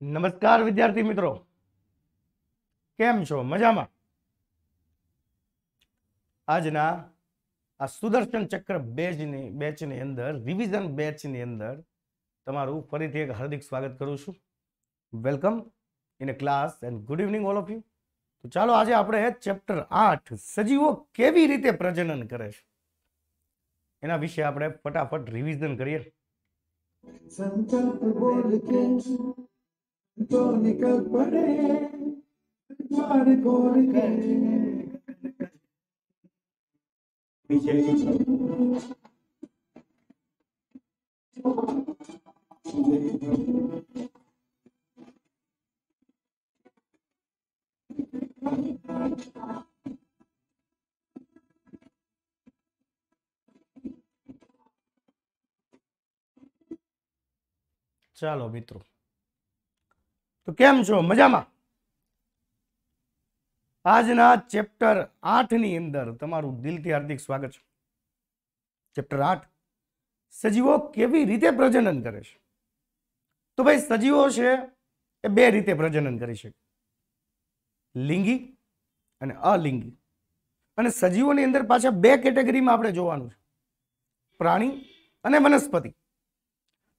નમસ્કાર વિદ્યાર્થી મિત્રો, કેમ છો? મજામાં? આજના આ સુદર્શન ચક્ર બેચની અંદર રિવિઝન બેચની અંદર તમારું ફરીથી એક હાર્દિક સ્વાગત કરું છું. Welcome in a class and good evening all of you. તો ચાલો આજે આપણે ચેપ્ટર 8 સજીવો કેવી રીતે પ્રજનન કરે છે એના વિશે આપણે ફટાફટ રિવિઝન કરીએ. संकल्प बोल के तो निकल पड़े द्वार खोल के ચાલો મિત્રો, તો કેમ છો? મજામાં? આજના ચેપ્ટર 8 ની અંદર તમારું દિલથી હાર્દિક સ્વાગત છે. ચેપ્ટર 8 સજીવો કેવી રીતે પ્રજનન કરે છે. તો ભાઈ સજીવો છે એ બે રીતે પ્રજનન કરી શકે, લિંગી અને અલિંગી. અને સજીવોની અંદર પાછા બે કેટેગરીમાં આપણે જોવાનું છે, પ્રાણી અને વનસ્પતિ.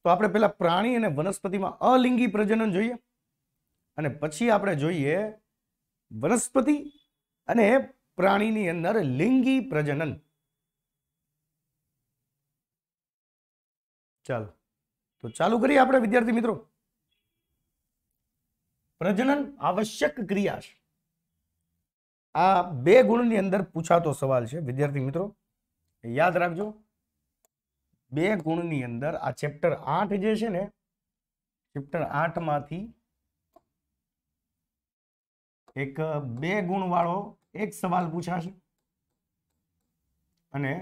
તો આપણે પેલા પ્રાણી અને વનસ્પતિમાં અલિંગી પ્રજનન જોઈએ અને પછી આપણે જોઈએ વનસ્પતિ અને પ્રાણીની અંદર લિંગી પ્રજનન. ચાલો તો ચાલુ કરીએ આપણે વિદ્યાર્થી મિત્રો. પ્રજનન આવશ્યક ક્રિયા છે. આ બે ગુણની અંદર પૂછાતો સવાલ છે વિદ્યાર્થી મિત્રો, યાદ રાખજો. બે ગુણની અંદર આ ચેપ્ટર 8 જે છે ને, ચેપ્ટર 8 માંથી એક બે ગુણ વાળો એક સવાલ પૂછાશે અને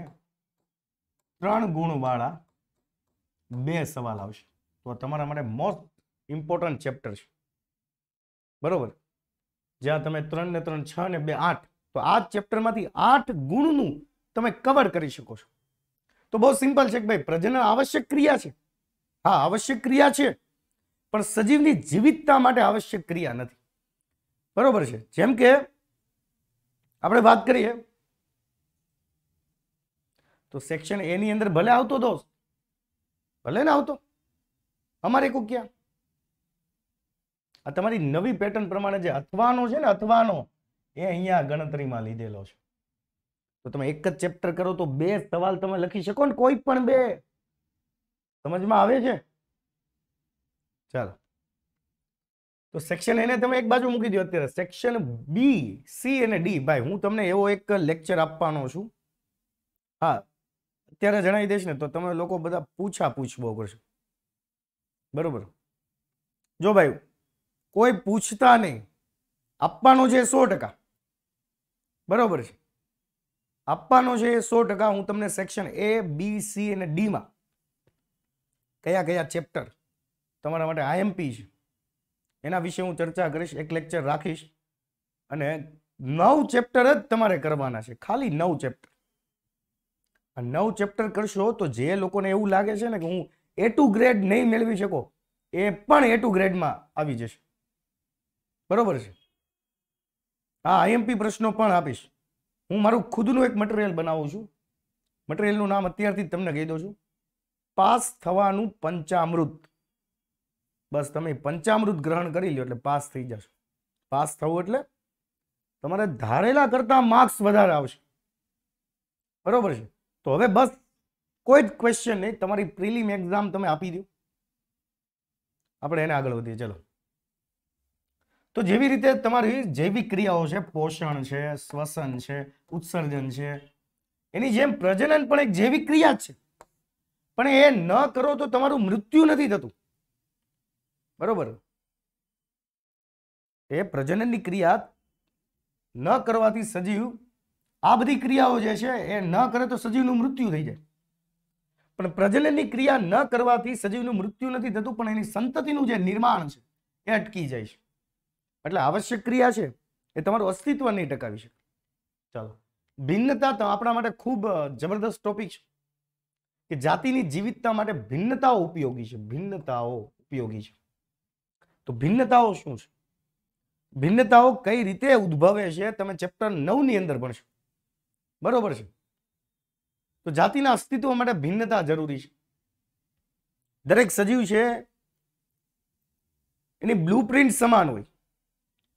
3 ગુણ વાળા બે સવાલ આવશે. તો તમારા માટે મોસ્ટ ઇમ્પોર્ટન્ટ ચેપ્ટર છે, બરોબર? જ્યાં તમે 3 ને 3 6 ને 2 8, તો આ ચેપ્ટરમાંથી 8 ગુણનું તમે કવર કરી શકો છો. તો બહુ સિમ્પલ છે કે ભાઈ પ્રજનન આવશ્યક ક્રિયા છે. હા, આવશ્યક ક્રિયા છે, પણ સજીવની જીવિતતા માટે આવશ્યક ક્રિયા નથી, બરોબર છે? જેમ કે આપણે વાત કરીએ તો સેક્શન એ ની અંદર ભલે આવતો દોસ્ત, ભલે ને આવતો, અમારે કોઈ ક્યાં આ તમારી નવી પેટર્ન પ્રમાણે જે અથવાનો છે ને, અથવાનો એ અહીંયા ગણતરીમાં લીધેલો છે. તો તમે એક જ ચેપ્ટર કરો તો બે સવાલ તમે લખી શકો ને, કોઈ પણ બે. સમજમાં આવે છે? ચાલો, તો સેક્શન એને તમે એક બાજુ મૂકી દો. અત્યારે સેક્શન બી, સી અને ડી, ભાઈ હું તમને એવો એક લેક્ચર આપવાનો છું. હા, અત્યારે જણાવી દઈશ ને તો તમે લોકો બધા પૂછબો કરશો, બરોબર? જો ભાઈ કોઈ પૂછતા નહીં, આપવાનો છે 100%, બરોબર છે? આપવાનો છે 100%. હું તમને સેક્શન એ, બી, સી અને ડી માં કયા કયા ચેપ્ટર તમારા માટે આઈએમપી છે એના વિશે હું ચર્ચા કરીશ, એક લેક્ચર રાખીશ. અને 9 ચેપ્ટર જ તમારે કરવાના છે, ખાલી 9 ચેપ્ટર. આ 9 ચેપ્ટર કરશો તો જે લોકોને એવું લાગે છે ને કે હું A2 ગ્રેડ નહીં મેળવી શકો, એ પણ A2 ગ્રેડમાં આવી જશે, બરોબર છે? હા, આઈએમપી પ્રશ્નો પણ આપીશ. હું મારું ખુદનું એક મટીરિયલ બનાવું છું. મટીરિયલનું નામ અત્યારથી તમને કહી દઉં છું, પાસ થવાનું પંચામૃત. બસ તમે પંચામૃત ગ્રહણ કરી લો એટલે પાસ થઈ જશો. પાસ થવું એટલે તમારે ધારેલા કરતા માર્ક્સ વધારે આવશે, બરોબર છે? તો હવે બસ કોઈ જ ક્વેશ્ચન નહીં, તમારી પ્રિલિમ એક્ઝામ તમે આપી દો. આપણે એને આગળ વધીએ. ચલો, તો જેવી રીતે તમારી જૈવિક ક્રિયાઓ છે, પોષણ છે, શ્વસન છે, ઉત્સર્જન છે, એની જેમ પ્રજનન પણ એક જૈવિક ક્રિયા છે. પણ એ ન કરો તો તમારું મૃત્યુ નથી થતું, બરોબર? એ પ્રજનનની ક્રિયા ન કરવાથી સજીવ, આ બધી ક્રિયાઓ જે છે એ ન કરે તો સજીવનું મૃત્યુ થઈ જાય. પણ પ્રજનનની ક્રિયા ન કરવાથી સજીવનું મૃત્યુ નથી થતું, પણ એની સંતતિનું જે નિર્માણ છે એ અટકી જાય છે. એટલે આવશ્યક ક્રિયા છે એ તમારું અસ્તિત્વ નહીં ટકાવી શકે. ચાલો, ભિન્નતા તો આપણા માટે ખૂબ જબરદસ્ત ટોપિક છે કે જાતિની જીવિતતા માટે ભિન્નતાઓ ઉપયોગી છે. ભિન્નતાઓ ઉપયોગી છે. તો ભિન્નતાઓ શું છે, ભિન્નતાઓ કઈ રીતે ઉદ્ભવે છે, તમે ચેપ્ટર 9 ની અંદર ભણશો. બરોબર છે. તો જાતિના અસ્તિત્વ માટે ભિન્નતા જરૂરી છે. દરેક સજીવ છે એની બ્લુપ્રિન્ટ સમાન હોય,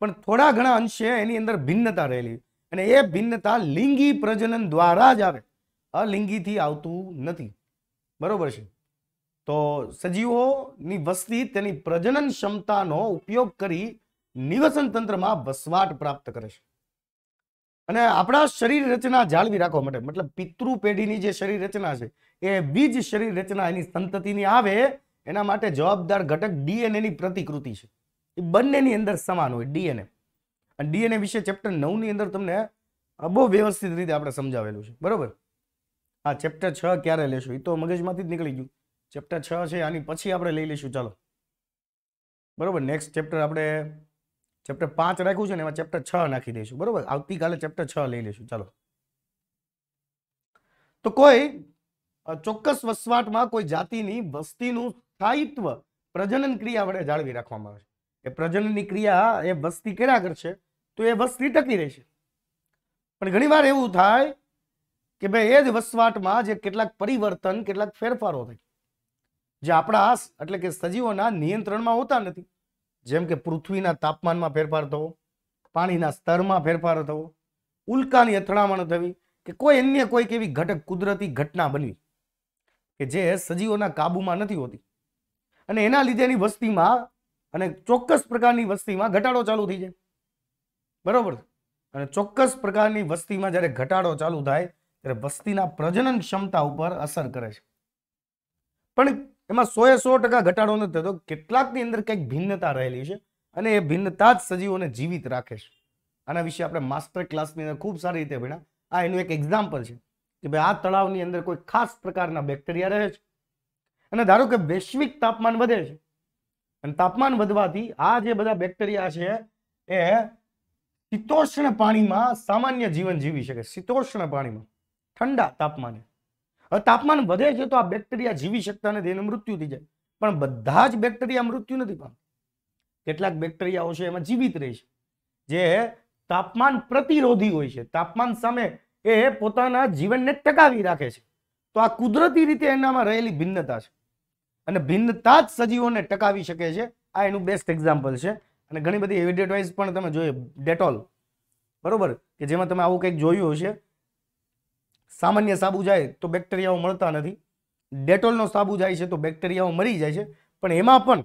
પણ થોડા ઘણા અંશે એની અંદર ભિન્નતા રહેલી, અને એ ભિન્નતા લિંગી પ્રજનન દ્વારા જ આવે, અલિંગીથી આવતું નથી. બરોબર છે. તો સજીવોની વસ્તી તેની પ્રજનન ક્ષમતાનો ઉપયોગ કરી નિવસન તંત્રમાં વસવાટ પ્રાપ્ત કરે છે. અને આપણા શરીર રચના જાળવી રાખવા માટે, મતલબ પિતૃ પેઢીની જે શરીર રચના છે એ બીજ શરીર રચના એની સંતતિની આવે એના માટે જવાબદાર ઘટક ડીએનએ ની પ્રતિકૃતિ છે. એ બંનેની અંદર સમાન હોય ડીએનએ. અને ડીએનએ વિશે ચેપ્ટર 9 ની અંદર તમને બહુ વ્યવસ્થિત રીતે આપણે સમજાવેલું છે. બરોબર. આ ચેપ્ટર 6 ક્યારે લેશું એ તો મગજમાંથી જ નીકળી ગયું. ચેપ્ટર 6 છે આની પછી આપણે લઈ લઈશું. ચાલો બરોબર. નેક્સ્ટ ચેપ્ટર આપણે ચેપ્ટર 5 રાખ્યું છે ને એમાં ચેપ્ટર 6 નાખી દઈશું. બરોબર. આવતીકાલે ચેપ્ટર 6 લઈ લઈશું. ચાલો. તો કોઈ ચોક્કસ વસવાટમાં કોઈ જાતિની વસ્તીનું સ્થાયિત્વ પ્રજનન ક્રિયા વડે જાળવી રાખવામાં આવે છે. એ પ્રજનનની ક્રિયા એ વસ્તી કર્યા કરશે તો એ વસ્તી ટકી રહેશે. પણ ઘણીવાર એવું થાય કે ભાઈ એ જ વસવાટમાં જે કેટલાક પરિવર્તન, કેટલાક ફેરફારો થાય જે આપણા એટલે કે સજીવોના નિયંત્રણમાં હોતા નથી. જેમ કે પૃથ્વીના તાપમાનમાં ફેરફાર થવો, પાણીના સ્તરમાં ફેરફાર થવો, ઉલ્કાની અથડામણ થવી, કે કોઈ અન્ય કોઈક એવી કુદરતી ઘટના બનવી કે જે સજીવોના કાબુમાં નથી હોતી, અને એના લીધે એની વસ્તીમાં અને ચોક્કસ પ્રકારની વસ્તીમાં ઘટાડો ચાલુ થઈ જાય. બરોબર. અને ચોક્કસ પ્રકારની વસ્તીમાં જ્યારે ઘટાડો ચાલુ થાય ત્યારે વસ્તીના પ્રજનન ક્ષમતા ઉપર અસર કરે છે. પણ એમાં 100% ઘટાડો નથી થતો. કેટલાકની અંદર કંઈક ભિન્નતા રહેલી છે અને એ ભિન્નતા જ સજીવોને જીવિત રાખે છે. આના વિશે આપણે માસ્ટર ક્લાસની અંદર ખૂબ સારી રીતે ભણ્યા. આ એનું એક એક્ઝામ્પલ છે કે ભાઈ આ તળાવની અંદર કોઈ ખાસ પ્રકારના બેક્ટેરિયા રહે છે, અને ધારો કે વૈશ્વિક તાપમાન વધે છે, અને તાપમાન વધવાથી આ જે બધા બેક્ટેરિયા છે એ શીતોષ્ણ પાણીમાં સામાન્ય જીવન જીવી શકે. શીતોષ્ણ પાણીમાં, ઠંડા તાપમાને. હવે તાપમાન વધે છે તો આ બેક્ટેરિયા જીવી શકતા નથી, એનું મૃત્યુ થઈ જાય. પણ બધા જ બેક્ટેરિયા મૃત્યુ નથી પામતા. કેટલાક બેક્ટેરિયાઓ છે એમાં જીવિત રહે છે, જે તાપમાન પ્રતિરોધી હોય છે, તાપમાન સામે એ પોતાના જીવનને ટકાવી રાખે છે. તો આ કુદરતી રીતે એનામાં રહેલી ભિન્નતા છે, અને ભિન્નતા જ સજીવોને ટકાવી શકે છે. આ એનું બેસ્ટ એક્ઝામ્પલ છે. અને ઘણી બધી એડવર્ટાઇઝ પણ તમે જોઈએ, ડેટોલ, બરોબર, કે જેમાં તમે આવું કંઈક જોયું હશે. સામાન્ય સાબુ જાય તો બેક્ટેરિયાઓ મળતા નથી, ડેટોલનો સાબુ જાય છે તો બેક્ટેરિયાઓ મરી જાય છે. પણ એમાં પણ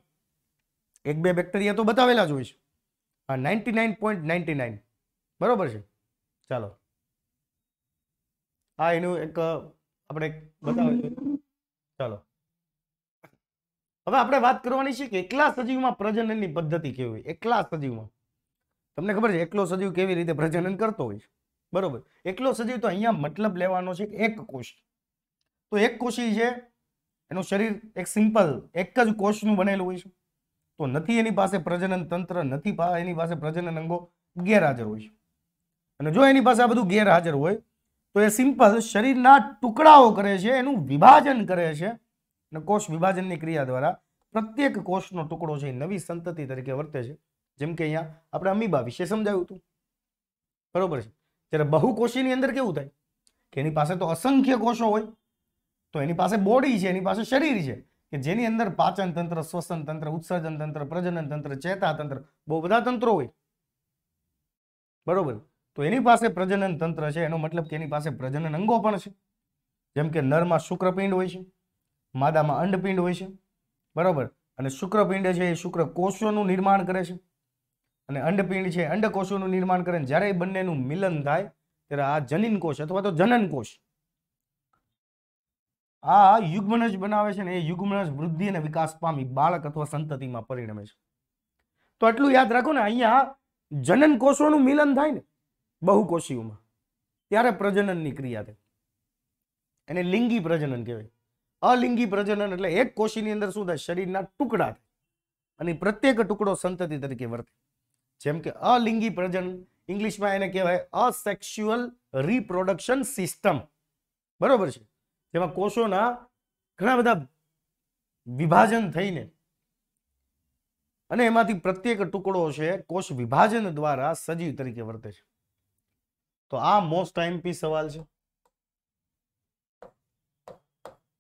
1-2 બેક્ટેરિયા તો બતાવેલા જ હોય છે. 99.99. બરોબર છે. ચાલો, આ એનું એક આપણે બતાવેલું. ચાલો, હવે આપણે વાત કરવાની છે કે એકલા સજીવમાં પ્રજનનની પદ્ધતિ કેવી હોય. એકલા સજીવમાં તમને ખબર છે એકલો સજીવ કેવી રીતે પ્રજનન કરતો હોય છે. બરોબર. એકલો સજીવ તો અહીંયા મતલબ લેવાનો છે એક કોષ. તો એક કોષી છે, એનું શરીર એક સિમ્પલ એક જ કોષનું બનેલું હોય છે. તો નથી એની પાસે પ્રજનન તંત્ર, નથી એની પાસે પ્રજનન અંગો, ગેરહાજર હોય છે. અને જો એની પાસે આ બધું ગેરહાજર હોય તો એ સિમ્પલ શરીરના ટુકડાઓ કરે છે, એનું વિભાજન કરે છે, અને કોષ વિભાજનની ક્રિયા દ્વારા પ્રત્યેક કોષનો ટુકડો છે નવી સંતતિ તરીકે વર્તે છે. જેમ કે અહીંયા આપણે અમીબા વિશે સમજાવ્યું હતું. બરોબર છે. ત્યારે બહુકોષીની અંદર કેવું થાય કે એની પાસે તો અસંખ્ય કોષો હોય, તો એની પાસે બોડી છે, એની પાસે શરીર છે, કે જેની અંદર પાચન તંત્ર, શ્વસન તંત્ર, ઉત્સર્જન તંત્ર, પ્રજનન તંત્ર, ચેતા તંત્ર, બહુ બધા તંત્રો હોય. બરોબર. તો એની પાસે પ્રજનન તંત્ર છે, એનો મતલબ કે એની પાસે પ્રજનન અંગો પણ છે. જેમ કે નરમાં શુક્રપિંડ હોય છે, માદામાં અંડપિંડ હોય છે. બરોબર. અને શુક્રપિંડ છે એ શુક્ર કોષોનું નિર્માણ કરે છે, અને અંડપિંડ છે અંડકોષોનું નિર્માણ કરે. જ્યારે એ બંનેનું મિલન થાય ત્યારે આ જનીન કોષ અથવા તો જનન કોષ આ યુગ્મનજ બનાવે છે, ને એ યુગ્મનજ વૃદ્ધિ અને વિકાસ પામી બાળક અથવા સંતતિમાં પરિણમે છે. તો એટલું યાદ રાખો ને, અહીંયા જનન કોષોનું મિલન થાય ને બહુકોષીઓમાં, ત્યારે પ્રજનનની ક્રિયા થાય. એને લિંગી પ્રજનન કહેવાય. અલિંગી પ્રજનન એટલે એક કોષીની અંદર શું થાય, શરીરના ટુકડા થાય, અને પ્રત્યેક ટુકડો સંતતિ તરીકે વર્તે. જેમ કે અલિંગી પ્રજનન, ઇંગ્લિશમાં એને કહેવાય અસેક્સ્યુઅલ રિપ્રોડક્શન સિસ્ટમ. બરોબર છે. જેમાં કોષોના ઘણા બધા વિભાજન થઈને અને એમાંથી પ્રત્યેક ટુકડો છે કોષ વિભાજન દ્વારા સજીવ તરીકે વર્તે છે. તો આ મોસ્ટ આઈએમપી સવાલ છે.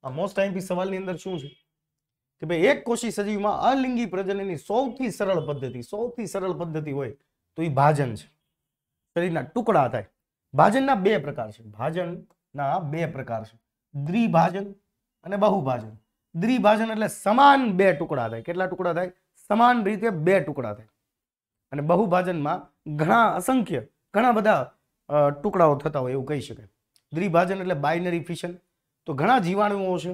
આ મોસ્ટ આઈએમપી સવાલની અંદર શું છે કે ભાઈ એક કોષી સજીવમાં અલિંગી પ્રજનનની સૌથી સરળ પદ્ધતિ હોય તો એ ભાજન છે. શરીરના ટુકડા થાય. ભાજનના બે પ્રકાર છે. દ્વિભાજન અને બહુભાજન. દ્વિભાજન એટલે સમાન બે ટુકડા થાય. કેટલા ટુકડા થાય? સમાન રીતે બે ટુકડા થાય. અને બહુભાજનમાં ઘણા બધા ટુકડાઓ થતા હોય એવું કહી શકાય. દ્વિભાજન એટલે બાઇનરી ફિશન. તો ઘણા જીવાણુઓ છે,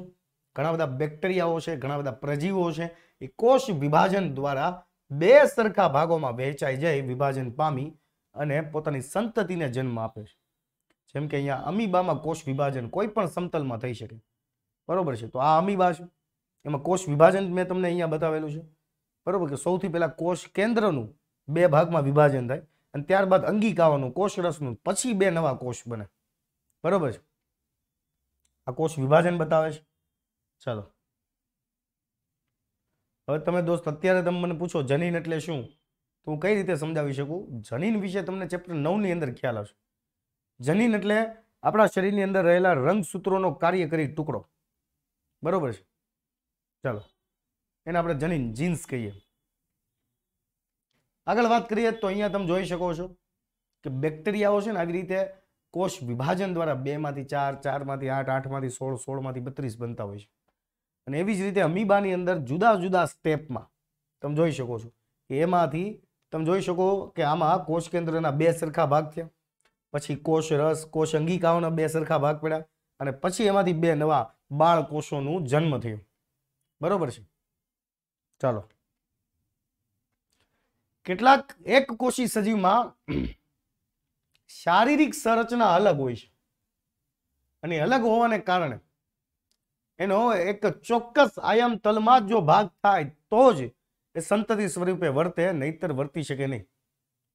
ઘણા બધા બેક્ટેરિયાઓ છે, ઘણા બધા પ્રજીવો છે, એ કોષ વિભાજન દ્વારા બે સરખા ભાગોમાં વહેંચાઈ જાય, વિભાજન પામી અને પોતાની સંતતિને જન્મ આપે છે. જેમ કે અહીંયા અમીબામાં કોષ વિભાજન કોઈ પણ સમતલમાં થઈ શકે. બરોબર છે. તો આ અમીબા છે, એમાં કોષ વિભાજન મેં તમને અહીંયા બતાવેલું છે. બરોબર કે સૌથી પહેલા કોષ કેન્દ્રનું બે ભાગમાં વિભાજન થાય અને ત્યારબાદ અંગિકાઓનું, કોષરસનું, પછી બે નવા કોષ બને. બરોબર છે. આ કોષ વિભાજન બતાવે છે. ચાલો હવે તમે દોસ્ત અત્યારે તમે મને પૂછો જનીન એટલે શું, તો હું કઈ રીતે સમજાવી શકું? જનીન વિશે તમને ચેપ્ટર 9 ની અંદર ખ્યાલ હશે. જનીન એટલે આપણા શરીરની અંદર રહેલા રંગસૂત્રોનો કાર્યકરી ટુકડો. બરોબર છે. ચાલો એને આપણે જનીન, જીન્સ કહીએ. આગળ વાત કરીએ તો અહીંયા તમે જોઈ શકો છો કે બેક્ટેરિયાઓ છે ને આવી રીતે કોષ વિભાજન દ્વારા 2 માંથી 4, 4 માંથી 8, 8 માંથી 16, 16 માંથી 32 બનતા હોય છે. અને એવી જ રીતે અમીબાની અંદર જુદા જુદા સ્ટેપમાં તમે જોઈ શકો છો કે એમાંથી તમે જોઈ શકો કે આમાં કોષ કેન્દ્રના બે સરખા ભાગ થયા, પછી કોષ રસ, કોષ અંગિકાઓના બે સરખા ભાગ પડ્યા અને પછી એમાંથી બે નવા બાળ કોષોનું જન્મ થયું. બરોબર છે. ચાલો કેટલાક એક કોષી સજીવમાં શારીરિક સંરચના અલગ હોય છે અને અલગ હોવાને કારણે એનો એક ચોક્કસ આયામ તલમાં જો ભાગ થાય તો જ એ સંતતિ સ્વરૂપે વર્તે, નહીતર વર્તી શકે નહીં.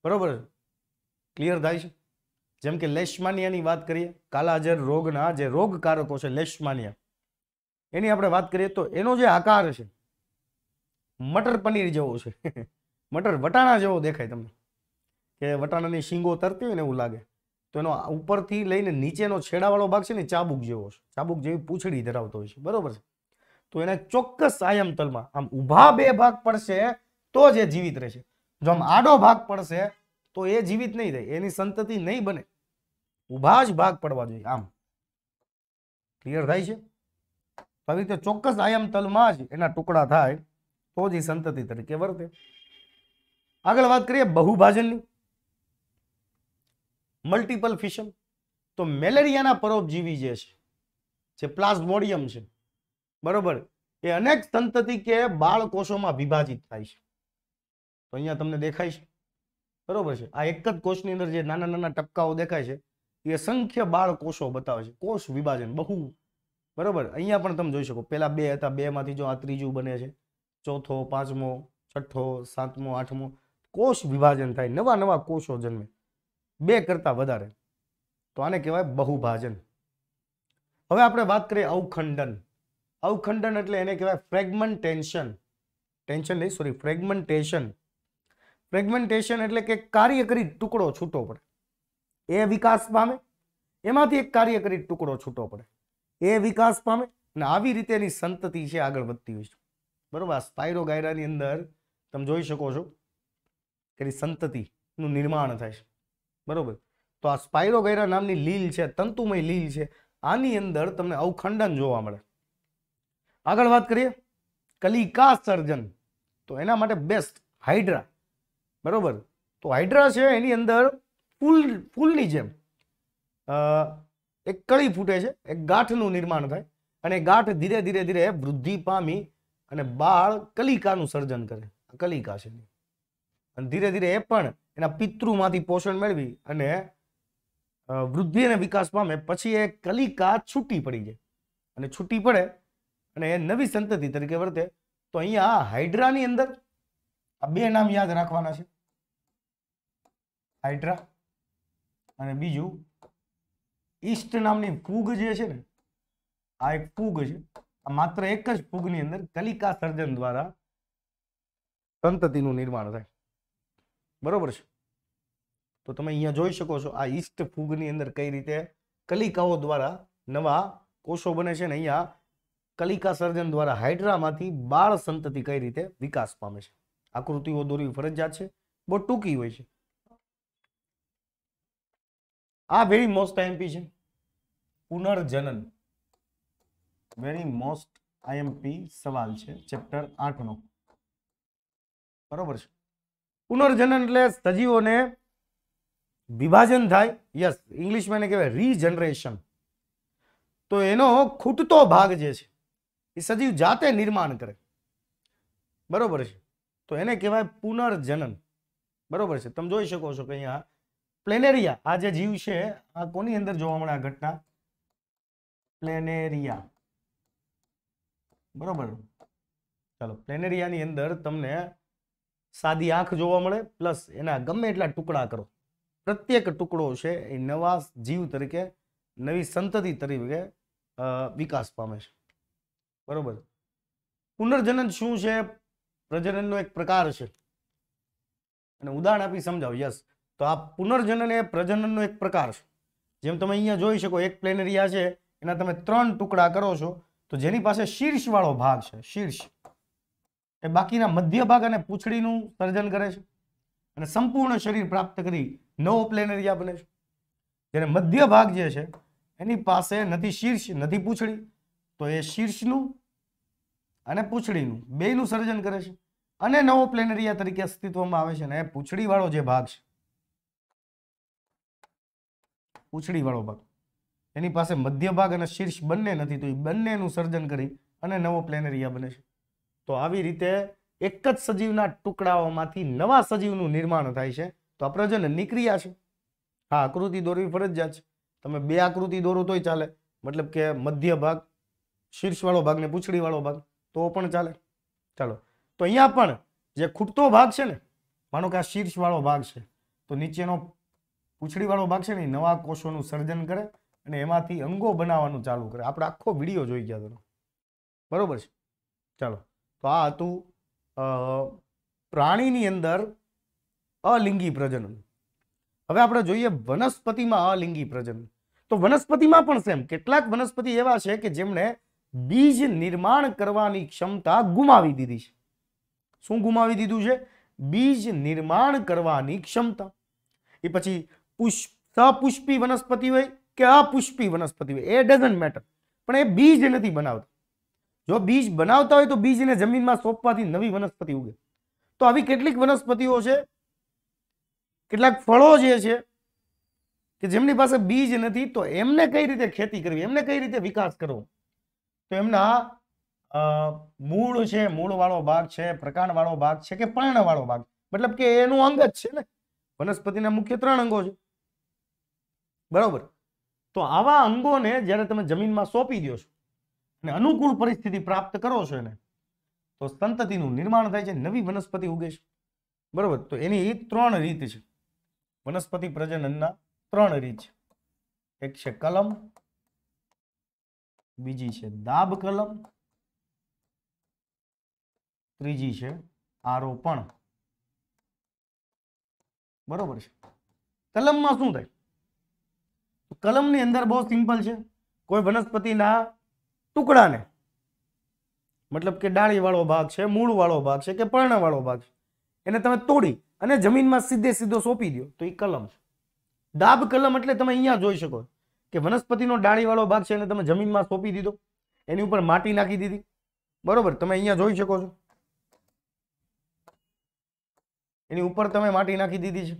બરોબર? ક્લિયર થાય છે? જેમ કે લેશમાનિયાની વાત કરીએ, કાલાજર રોગના જે રોગકારકો છે લેશમાનિયા, એની આપણે વાત કરીએ તો એનો જે આકાર છે મટર પનીર જેવો છે. મટર વટાણા જેવો દેખાય તમને, કે વટાણાની શીંગો તરતી હોય ને એવું લાગે. તો એનો ઉપરથી લઈને નીચેનો છેડાવાળો ભાગ છે ને ચાબુક જેવો છે, ચાબુક જેવી પૂંછડી ધરાવતો હોય છે. બરોબર છે. તો એને ચોક્કસ આયામ તલમાં આમ ઊભા બે ભાગ પડશે તો જ એ જીવિત રહેશે. જો આમ આડો ભાગ પડશે તો એ જીવિત નહીં થાય, એની સંતતિ નહીં બને. ઊભા જ ભાગ પડવા જોઈએ. આમ ક્લિયર થાય છે? આવી રીતે ચોક્કસ આયામ તલમાં જ એના ટુકડા થાય તો જ એ સંતતિ તરીકે વર્તે. આગળ વાત કરીએ બહુભાજનની, મલ્ટિપલ ફિશન. તો મેલેરિયાના પરોપજીવી જે પ્લાઝ્મોડિયમ છે, બરોબર, એ અનેક સંતતિ કે બાળકોષોમાં વિભાજિત થાય છે. તો અહીંયા તમને દેખાય છે. બરોબર છે. આ એક જ કોષની અંદર જે નાના નાના ટપકાઓ દેખાય છે એ સંખ્ય બાળકોષો બતાવે છે. કોષ વિભાજન બહુ. બરોબર. અહીંયા પણ તમે જોઈ શકો, પેલા બે હતા, બે માંથી જો આ ત્રીજું બને છે, ચોથો, પાંચમો, છઠ્ઠો, સાતમો, આઠમો. કોષ વિભાજન થાય, નવા નવા કોષો જન્મે, બે કરતા વધારે. તો આને કહેવાય બહુભાજન. હવે આપણે વાત કરીએ અવખંડન. અવખંડન એટલે એને કહેવાય ફ્રેગમેન્ટેશન. ટેન્શન નહીં, સોરી, ફ્રેગમેન્ટેશન. ફ્રેગમેન્ટેશન એટલે કે કાર્યકરી ટુકડો છૂટો પડે, એ વિકાસ પામે, એમાંથી એક કાર્યકરી ટુકડો છૂટો પડે, એ વિકાસ પામે અને આવી રીતે એની સંતતિ છે આગળ વધતી હોય છે. બરોબર. સ્પાયરોગાયરાની અંદર તમે જોઈ શકો છો કે એની સંતતિનું નિર્માણ થાય છે. બરોબર. તો આ સ્પાયરોગાયરા નામની લીલ છે, તંતુમય લીલ છે, આની અંદર તમને અવખંડન જોવા મળે. આગળ વાત કરીએ કલિકા સર્જન. તો એના માટે બેસ્ટ હાઇડ્રા. બરોબર. તો હાઇડ્રા છે એની અંદર ફૂલની જેમ એક કળી ફૂટે છે, એક ગાંઠનું નિર્માણ થાય અને ગાંઠ ધીરે ધીરે ધીરે વૃદ્ધિ પામી અને બાળ કલિકાનું સર્જન કરે. કલિકા છે અને ધીરે ધીરે એ પણ એના પિતૃમાંથી પોષણ મેળવી અને વૃદ્ધિ અને વિકાસ પામે. પછી એ કલિકા છૂટી પડી જાય અને છૂટી પડે અને એ નવી સંતતિ તરીકે વર્તે. તો અહીંયા હાઇડ્રાની અંદર આ બે નામ યાદ રાખવાના છે, હાઇડ્રા અને બીજું ઈસ્ટ નામની ફૂગ જે છે ને, આ એક ફૂગ છે. આ માત્ર એક જ ફૂગની અંદર કલિકા સર્જન દ્વારા સંતતિનું નિર્માણ થાય. બરોબર છે. તો તમે અહીંયા જોઈ શકો છો આ ઈસ્ટ ફૂગની અંદર કઈ રીતે કલિકાઓ દ્વારા નવા કોષો બને છે ને અહીંયા કલિકા સર્જન દ્વારા હાઇડ્રામાંથી બાળ સંતતિ કઈ રીતે વિકાસ પામે છે. આકૃતિઓ દોરવી ફરજિયાત છે, બહુ ટૂંકી હોય છે. આ વેરી મોસ્ટ આઈએમપી છે, પુનર્જનન. વેરી મોસ્ટ આઈએમપી સવાલ છે ચેપ્ટર 8 નો. બરોબર છે. પુનર્જનન એટલે સજીવોને વિભાજન થાય. યસ, ઇંગ્લિશમાં એને કહેવાય રીજનરેશન. તો એનો ખૂટતો ભાગ જે છે એ સજીવ જાતે નિર્માણ કરે. બરોબર છે. તો એને કહેવાય પુનર્જનન. બરોબર છે. તમે જોઈ શકો છો કે અહીંયા પ્લેનેરિયા, આ જે જીવ છે આ કોની અંદર જોવા મળે આ ઘટના? પ્લેનેરિયા. બરોબર. ચાલો, પ્લેનેરિયાની અંદર તમને સાદી આંખ જોવા મળે, પ્લસ એના ગમે એટલા ટુકડા કરો, પ્રત્યેક ટુકડો છે એ નવા જીવ તરીકે, નવી સંતતિ તરીકે વિકાસ પામે છે. બરોબર. પુનર્જનન શું છે? પ્રજનનનો એક પ્રકાર છે, અને ઉદાહરણ આપી સમજાવ. યસ, તો આ પુનર્જનન એ પ્રજનનનો એક પ્રકાર છે. જેમ તમે અહીંયા જોઈ શકો, એક પ્લેનેરિયા છે એના તમે 3 ટુકડા કરો છો, તો જેની પાસે શીર્ષ વાળો ભાગ છે, શીર્ષ, એ બાકીના મધ્ય ભાગ અને પૂંછડીનું સર્જન કરે છે અને સંપૂર્ણ શરીર પ્રાપ્ત કરી નવો પ્લેનેરિયા બને છે. જ્યારે મધ્ય ભાગ જે છે એની પાસે નથી શીર્ષ નથી પૂંછડી, તો એ શીર્ષનું અને પૂંછડીનું બેયનું સર્જન કરે છે અને નવો પ્લેનેરિયા તરીકે અસ્તિત્વમાં આવે છે. અને એ પૂંછડી વાળો જે ભાગ છે, પૂંછડી વાળો ભાગ, એની પાસે મધ્ય ભાગ અને શીર્ષ બંને નથી, તો એ બંનેનું સર્જન કરી અને નવો પ્લેનેરિયા બને છે. તો આવી રીતે એક જ સજીવના ટુકડાઓમાંથી નવા સજીવનું નિર્માણ થાય છે. તો આ પ્રજનનની ક્રિયા છે. હા, આકૃતિ દોરવી ફરજિયાત છે. તમે 2 આકૃતિ દોરો તોય ચાલે, મતલબ કે મધ્ય ભાગ, શીર્ષ વાળો ભાગ ને પૂંછડી વાળો ભાગ, તો પણ ચાલે. ચાલો, તો અહીંયા પણ જે ખૂટતો ભાગ છે ને, માનો કે આ શીર્ષ વાળો ભાગ છે, તો નીચેનો પૂંછડી વાળો ભાગ છે ને નવા કોષોનું સર્જન કરે અને એમાંથી અંગો બનાવવાનું ચાલુ કરે. આપણે આખો વિડીયો જોઈ ગયા હતા. બરોબર છે. ચાલો, તો આ હતું પ્રાણીની અંદર અલિંગી પ્રજનન. હવે આપણે જોઈએ વનસ્પતિમાં અલિંગી પ્રજનન. તો વનસ્પતિમાં પણ સેમ. કેટલાક વનસ્પતિ એવા છે કે જેમણે બીજ નિર્માણ કરવાની ક્ષમતા ગુમાવી દીધી છે. શું ગુમાવી દીધું છે? બીજ નિર્માણ કરવાની ક્ષમતા. એ પછી સપુષ્પી વનસ્પતિ હોય કે અપુષ્પી વનસ્પતિ હોય, એ ડઝન્ટ મેટર, પણ એ બીજ નથી બનાવતા. જો બીજ બનાવતા હોય તો બીજને જમીનમાં સોંપવાથી નવી વનસ્પતિ ઉગે. તો આવી કેટલીક વનસ્પતિઓ છે, કેટલાક ફળો જે છે કે જેમની પાસે બીજ નથી, તો એમને કઈ રીતે ખેતી કરવી, એમને કઈ રીતે વિકાસ કરવો? તો એમના મૂળ છે, મૂળ વાળો ભાગ છે, પ્રકાંડ વાળો ભાગ છે કે પર્ણ વાળો ભાગ, મતલબ કે એનું અંગ જ છે ને. વનસ્પતિના મુખ્ય 3 અંગો છે. બરોબર. તો આવા અંગોને જ્યારે તમે જમીનમાં સોંપી દો છો અને અનુકૂળ પરિસ્થિતિ પ્રાપ્ત કરો છો એને, તો સંતતિનું નિર્માણ થાય છે, નવી વનસ્પતિ ઉગે છે. બરોબર. તો એની 3 રીત છે. વનસ્પતિ પ્રજનનના 3 રીત છે. એક છે કલમ, બીજી છે દાબ કલમ, ત્રીજી છે આરોપણ. બરોબર છે. કલમમાં શું થાય? કલમની અંદર બહુ સિમ્પલ છે. કોઈ વનસ્પતિના ટુકડાને, મતલબ કે ડાળી વાળો ભાગ છે, મૂળ વાળો ભાગ છે કે પર્ણ વાળો ભાગ છે, એને તમે તોડી અને જમીનમાં સીધો સોંપી દો, તો એ કલમ છે. દાબ કલમ એટલે તમે અહીંયા જોઈ શકો કે વનસ્પતિનો ડાળી વાળો ભાગ છે એને તમે જમીનમાં સોંપી દીધો, એની ઉપર માટી નાખી દીધી. બરોબર. તમે અહીંયા જોઈ શકો છો, એની ઉપર તમે માટી નાખી દીધી છે.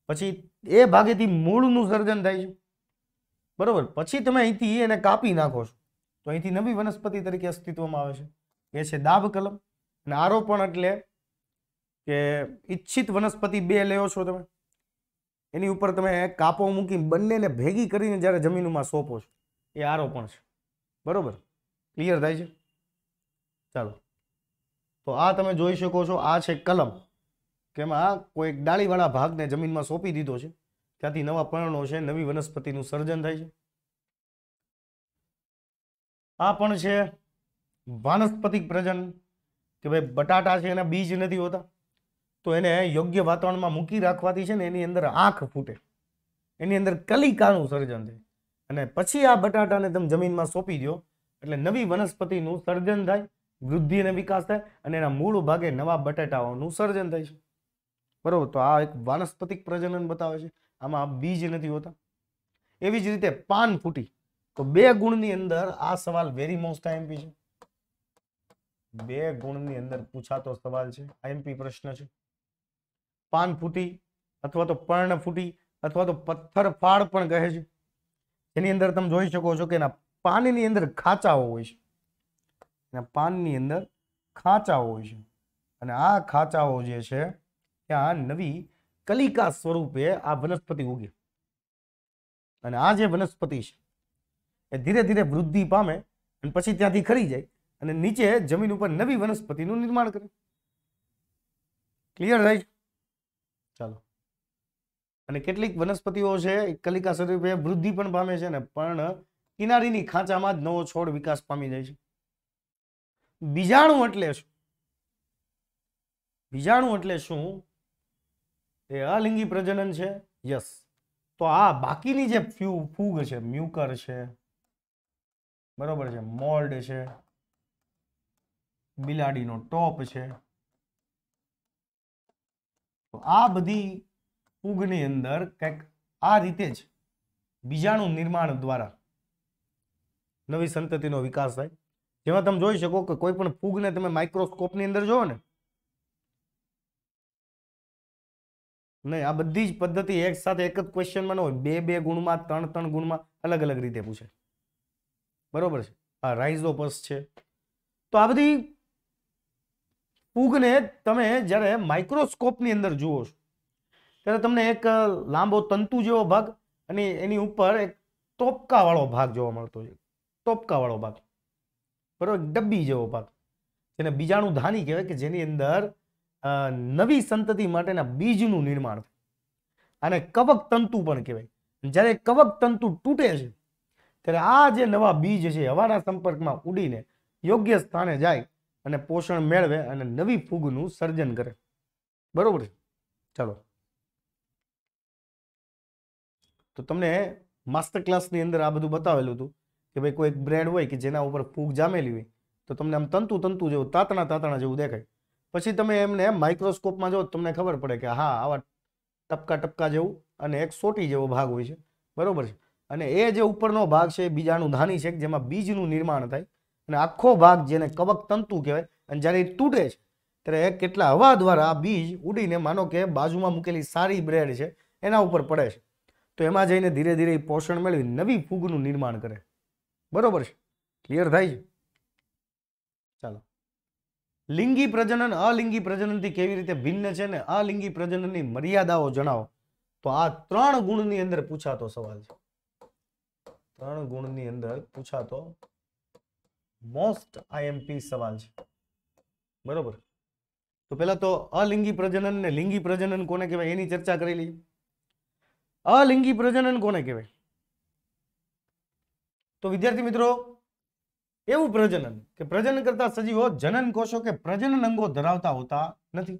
પછી એ ભાગેથી મૂળનું સર્જન થાય છે. બરોબર. પછી તમે અહીંથી એને કાપી નાખો છો, તો અહીંથી નવી વનસ્પતિ તરીકે અસ્તિત્વમાં આવે છે. એ છે દાબ કલમ. અને આરોપણ એટલે કે ઈચ્છિત વનસ્પતિ 2 લેવો છો તમે, એની ઉપર તમે કાપો મૂકી બંનેને ભેગી કરીને જ્યારે જમીનમાં સોંપો છો, એ આરોપણ છે. બરોબર. ક્લિયર થાય છે? ચાલો, તો આ તમે જોઈ શકો છો, આ છે કલમ, કે એમાં કોઈ એક ડાળીવાળા ભાગને જમીનમાં સોંપી દીધો છે, ત્યાંથી નવા પર્ણો છે, નવી વનસ્પતિનું સર્જન થાય છે. આ પણ છે વાનસ્પતિક પ્રજનન. કે ભાઈ બટાટા છે એના બીજ નથી હોતા, તો એને યોગ્ય વાતાવરણમાં મૂકી રાખવાથી છે ને એની અંદર આંખ ફૂટે, એની અંદર કલિકાનું સર્જન થાય, અને પછી આ બટાટાને તમે જમીનમાં સોંપી દો એટલે નવી વનસ્પતિનું સર્જન થાય, વૃદ્ધિ અને વિકાસ થાય, અને એના મૂળ ભાગે નવા બટાટાઓનું સર્જન થાય છે. બરોબર, તો આ એક વાનસ્પતિક પ્રજનન બતાવે છે, આમાં બીજ નથી હોતા. એવી જ રીતે પાન ફૂટી, તો 2 ગુણની અંદર આ સવાલ વેરી મોસ્ટ આઈએમપી છે. 2 ગુણની અંદર પૂછાતો સવાલ છે, આઈએમપી પ્રશ્ન છે. પાન ફૂટી અથવા તો પર્ણ ફૂટી અથવા તો પથ્થર ફાડ પણ કહે છે. એની અંદર તમે જોઈ શકો છો કે એના પાનની અંદર ખાંચાઓ હોય છે, એના પાનની અંદર ખાંચાઓ હોય છે, અને આ ખાંચાઓ જે છે ત્યાં નવી કલિકા સ્વરૂપે આ વનસ્પતિ ઉગે, અને આ જે વનસ્પતિ છે એ ધીરે ધીરે વૃદ્ધિ પામે અને પછી ત્યાંથી ખરી જાય અને નીચે જમીન ઉપર નવી વનસ્પતિનું નિર્માણ કરે. ક્લિયર થાય? ચાલો, અને કેટલીક વનસ્પતિઓ છે કલિકા સ્વરૂપે વૃદ્ધિ પણ પામે છે ને પણ કિનારીની ખાંચામાં જ નવો છોડ વિકાસ પામી જાય છે. બીજાણુ એટલે શું? બીજાણુ એટલે શું? એ અલિંગી પ્રજનન છે. યસ. તો આ બાકીની જે ફૂગ છે, મ્યુકર છે, બરોબર છે, મોલ્ડ છે, બિલાડીનો ટોપ છે, તો આ બધી ફૂગની અંદર કંઈક આ રીતે જ બીજાણુ નિર્માણ દ્વારા નવી સંતતિનો વિકાસ થાય. જેમાં તમે જોઈ શકો કે કોઈ પણ ફૂગને તમે માઇક્રોસ્કોપની અંદર જોવો ને, નહીં, આ બધી જ પદ્ધતિ એક સાથે એક જ ક્વેશ્ચનમાં ન હોય, 2 ગુણમાં, 3 ગુણમાં અલગ અલગ રીતે પૂછે. બરોબર છે. આ રાઇઝોપસ છે. તો આ બધી ફૂગને તમે જ્યારે માઇક્રોસ્કોપની અંદર જુઓ છો ત્યારે તમને એક લાંબો તંતુ જેવો ભાગ અને એની ઉપર એક ટોપકા વાળો ભાગ જોવા મળતો છે. ટોપકા વાળો ભાગ, બરોબર, ડબ્બી જેવો ભાગ, જેને બીજાણુ ધાની કહેવાય, કે જેની અંદર નવી સંતતિ માટેના બીજનું નિર્માણ થાય. આને કવક તંતુ પણ કહેવાય. જ્યારે કવક તંતુ તૂટે છે ત્યારે આ જે નવા બીજ છે હવાના સંપર્કમાં ઉડીને યોગ્ય સ્થાને જાય અને પોષણ મેળવે અને નવી ફૂગનું સર્જન કરે. બરોબર છે. ચાલો, તો તમને માસ્ટર ક્લાસની અંદર આ બધું બતાવેલું હતું કે ભાઈ કોઈ એક બ્રેડ હોય કે જેના ઉપર ફૂગ જામેલી હોય તો તમને આમ તંતુ જેવું તાતણા જેવું દેખાય. પછી તમે એમને માઇક્રોસ્કોપમાં જો તમને ખબર પડે કે હા આવા ટપકા જેવું અને એક સોટી જેવો ભાગ હોય છે. બરોબર છે. અને એ જે ઉપરનો ભાગ છે એ બીજાણુ ધાની છે જેમાં બીજનું નિર્માણ થાય, અને આખો ભાગ જેને કવક તંતુ કહેવાય, અને જ્યારે એ તૂટે છે ત્યારે કેટલા હવા દ્વારા આ બીજ ઉડીને માનો કે બાજુમાં મૂકેલી સારી બ્રેડ છે એના ઉપર પડે છે, તો એમાં જઈને ધીરે ધીરે પોષણ મેળવી નવી ફૂગનું નિર્માણ કરે. બરોબર છે. ક્લિયર થાય છે? ચાલો, લિંગી પ્રજનન અલિંગી પ્રજનનથી કેવી રીતે ભિન્ન છે ને અલિંગી પ્રજનનની મર્યાદાઓ જણાવો. તો આ 3 ગુણની અંદર પૂછાતો સવાલ છે. 3 ગુણની અંદર પૂછાતો મોસ્ટ આઈએમપી સવાલ છે. બરોબર. તો પેલા તો અલિંગી પ્રજનન ને લિંગી પ્રજનન કોને કહેવાય એની ચર્ચા કરી લઈએ. અલિંગી પ્રજનન કોને કહેવાય? તો વિદ્યાર્થી મિત્રો, એવું પ્રજનન કે પ્રજનન કરતા સજીવો જનન કોષો કે પ્રજનન અંગો ધરાવતા હોતા નથી.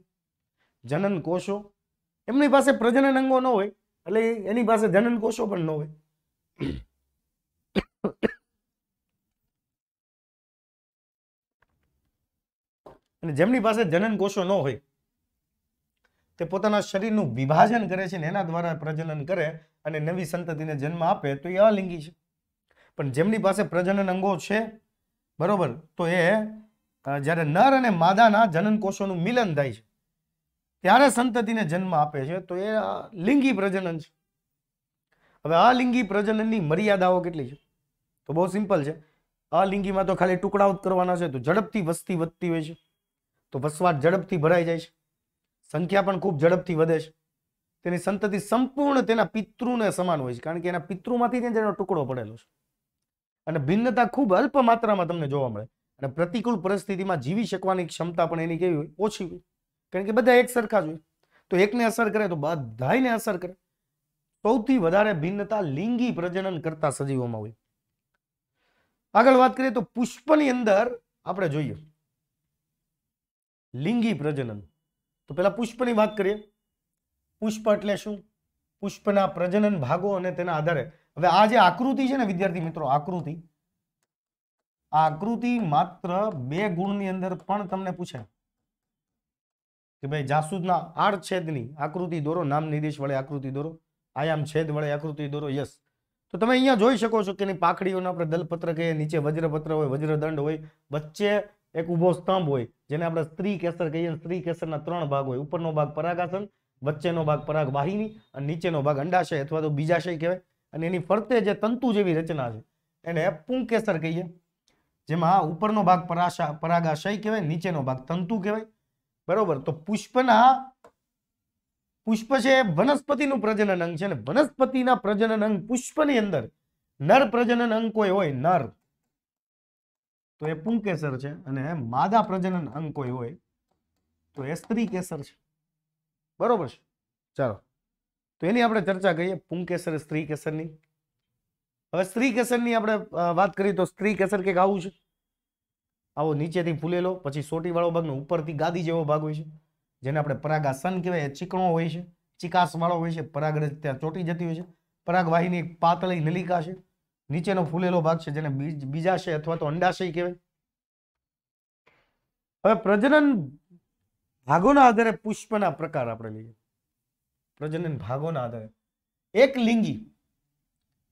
જનન કોષો, એમની પાસે પ્રજનન અંગો ન હોય એટલે એની પાસે જનન કોષો પણ ન હોય. અને જેમની પાસે જનન કોષો ન હોય તે પોતાના શરીરનું વિભાજન કરે છે ને એના દ્વારા પ્રજનન કરે અને નવી સંતતિને જન્મ આપે તો એ અલિંગી છે. પણ જેમની પાસે પ્રજનન અંગો છે, બરોબર, તો એ જ્યારે નર અને માદાના જનન કોષોનું મિલન થાય છે ત્યારે સંતતિને જન્મ આપે છે, તો એ લિંગી પ્રજનન છે. હવે અલિંગી પ્રજનનની મર્યાદાઓ કેટલી છે? તો બહુ સિમ્પલ છે. અલિંગીમાં તો ખાલી ટુકડાઓ જ કરવાના છે, તો ઝડપથી વસ્તી વધતી હોય છે, તો વસવાટ ઝડપથી ભરાઈ જાય છે, સંખ્યા પણ ખૂબ ઝડપથી વધે છે, તેની સંતતિ સંપૂર્ણ તેના પિતૃને સમાન હોય છે, કારણ કે એના પિતૃમાંથી જ એનો ટુકડો પડેલો છે. અને ભિન્નતા ખૂબ અલ્પ માત્રામાં તમને જોવા મળે, અને પ્રતિકૂળ પરિસ્થિતિમાં જીવી શકવાની ક્ષમતા પણ એની કેવી હોય? ઓછી હોય, કારણ કે બધા એક સરખા જ હોય, તો એકને અસર કરે તો બધાને અસર કરે. સૌથી વધારે ભિન્નતા લિંગી પ્રજનન કરતા સજીવોમાં હોય. આગળ વાત કરીએ તો પુષ્પની અંદર આપણે જોઈએ લિંગી પ્રજનન. તો પેલા પુષ્પની વાત કરીએ. પુષ્પ એટલે શું? પુષ્પના પ્રજનન ભાગો અને તેના આધારે. હવે આ જે આકૃતિ છે ને વિદ્યાર્થી મિત્રો, આકૃતિ, આ આકૃતિ માત્ર 2 ગુણની અંદર પણ તમને પૂછે કે ભાઈ જાસૂદના આડછેદની આકૃતિ દોરો, નામ નિર્દેશ વડે આકૃતિ દોરો, આયામ છેદ વડે આકૃતિ દોરો. યસ. તો તમે અહીંયા જોઈ શકો છો કે એની પાખડીઓને આપણે દલપત્ર કહીએ, નીચે વજ્રપત્ર હોય, વજ્રદંડ હોય, વચ્ચે એક ઊભો સ્તંભ હોય જેને આપણે સ્ત્રી કેસર કહીએ. સ્ત્રી કેસરના 3 ભાગ હોય. ઉપરનો ભાગ પરાગાસન, વચ્ચેનો ભાગ પરાગ વાહિની અને નીચેનો ભાગ અંડાશય અથવા તો બીજાશય કહેવાય. અને એની ફરતે જે તંતુ જેવી રચના છે એને પુંકેસર કહીએ, જેમાં ઉપરનો ભાગ પરાગાશય કહેવાય, નીચેનો ભાગ તંતુ કહેવાય. બરોબર. તો પુષ્પ છે વનસ્પતિનું પ્રજનન અંગ છે ને વનસ્પતિના પ્રજનન અંગ પુષ્પની અંદર નર પ્રજનન અંગ કોઈ હોય, નર, તો એ પુંકેસર છે, અને માદા પ્રજનન અંગ કોઈ હોય તો એ સ્ત્રી કેસર છે. બરોબર છે. ચાલો, તો એની આપણે ચર્ચા કરીએ, પુંકેસર સ્ત્રી કેસરની. હવે સ્ત્રી કેસરની આપણે વાત કરીએ તો સ્ત્રી કેસર કંઈક આવું છે. આવો નીચેથી ફૂલેલો, પછી સોટી વાળો ભાગ, ઉપરથી ગાદી જેવો ભાગ હોય છે જેને આપણે પરાગાસન કહેવાય. એ ચીકણો હોય છે, ચિકાસ વાળો હોય છે, પરાગરજ ત્યાં ચોટી જતી હોય છે. પરાગવાહિની એક પાતળી નલિકા છે. નીચેનો ફૂલેલો ભાગ છે જેને બીજાશય અથવા તો અંડાશય કહેવાય. હવે પ્રજનન ભાગોના આધારે પુષ્પના પ્રકાર આપણે લઈએ. પ્રજનન ભાગોના આધારે એક લિંગી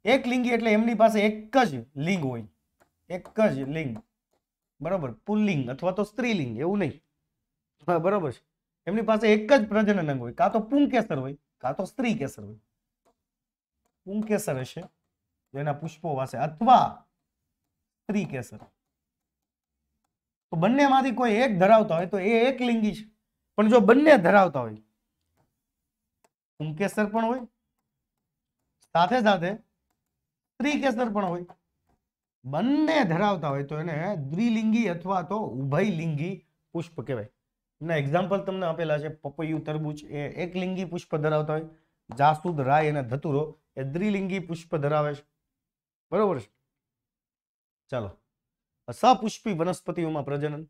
એટલે એમની પાસે એક જ લિંગ હોય, એક જ લિંગ. બરોબર. પુલ્લિંગ અથવા તો સ્ત્રીલિંગ એવું નહીં. બરોબર છે. એમની પાસે એક જ પ્રજનન અંગ હોય, કાં તો પુંકેસર હોય કાં તો સ્ત્રી કેસર હોય. પુંકેસર હશે તો એના પુષ્પો વાસે, અથવા સ્ત્રી કેસર. તો બંનેમાંથી કોઈ એક ધરાવતા હોય તો એ એક લિંગી છે. પણ જો બંને ધરાવતા હોય, પુંકેસર પણ હોય સાથે સાથે સ્ત્રી કેસર પણ હોય, બંને ધરાવતા હોય તો એને દ્વિલિંગી અથવા તો ઉભયલિંગી પુષ્પ કહેવાય. એના એક્ઝામ્પલ તમને આપેલા છે. પપૈયું, તરબૂચ એ એક લિંગી પુષ્પ ધરાવતા હોય. જાસૂદ, રાય અને ધતુરો એ દ્વિલિંગી પુષ્પ ધરાવે છે. બરોબર છે. ચાલો, સપુષ્પી વનસ્પતિઓમાં પ્રજનન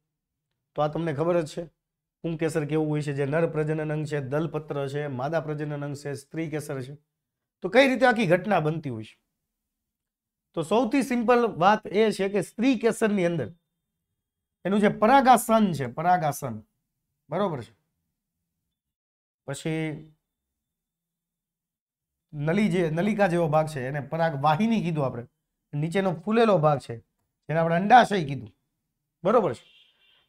તો આ તમને ખબર જ છે. પુંકેસર કેવું હોય છે, જે નર પ્રજનન અંગ છે, દલપત્ર છે, માદા પ્રજનન અંગ છે, સ્ત્રી કેસર છે. તો કઈ રીતે આખી ઘટના બનતી હોય છે? તો સૌથી સિમ્પલ વાત એ છે કે સ્ત્રી કેસરની અંદર એનું જે પરાગાસન છે, પરાગાસન, બરોબર છે, પછી નલિકા જેવો ભાગ છે એને પરાગ વાહિની કીધું આપણે. નીચેનો ફૂલેલો ભાગ છે જેને આપણે અંડાશય કીધું. બરોબર છે.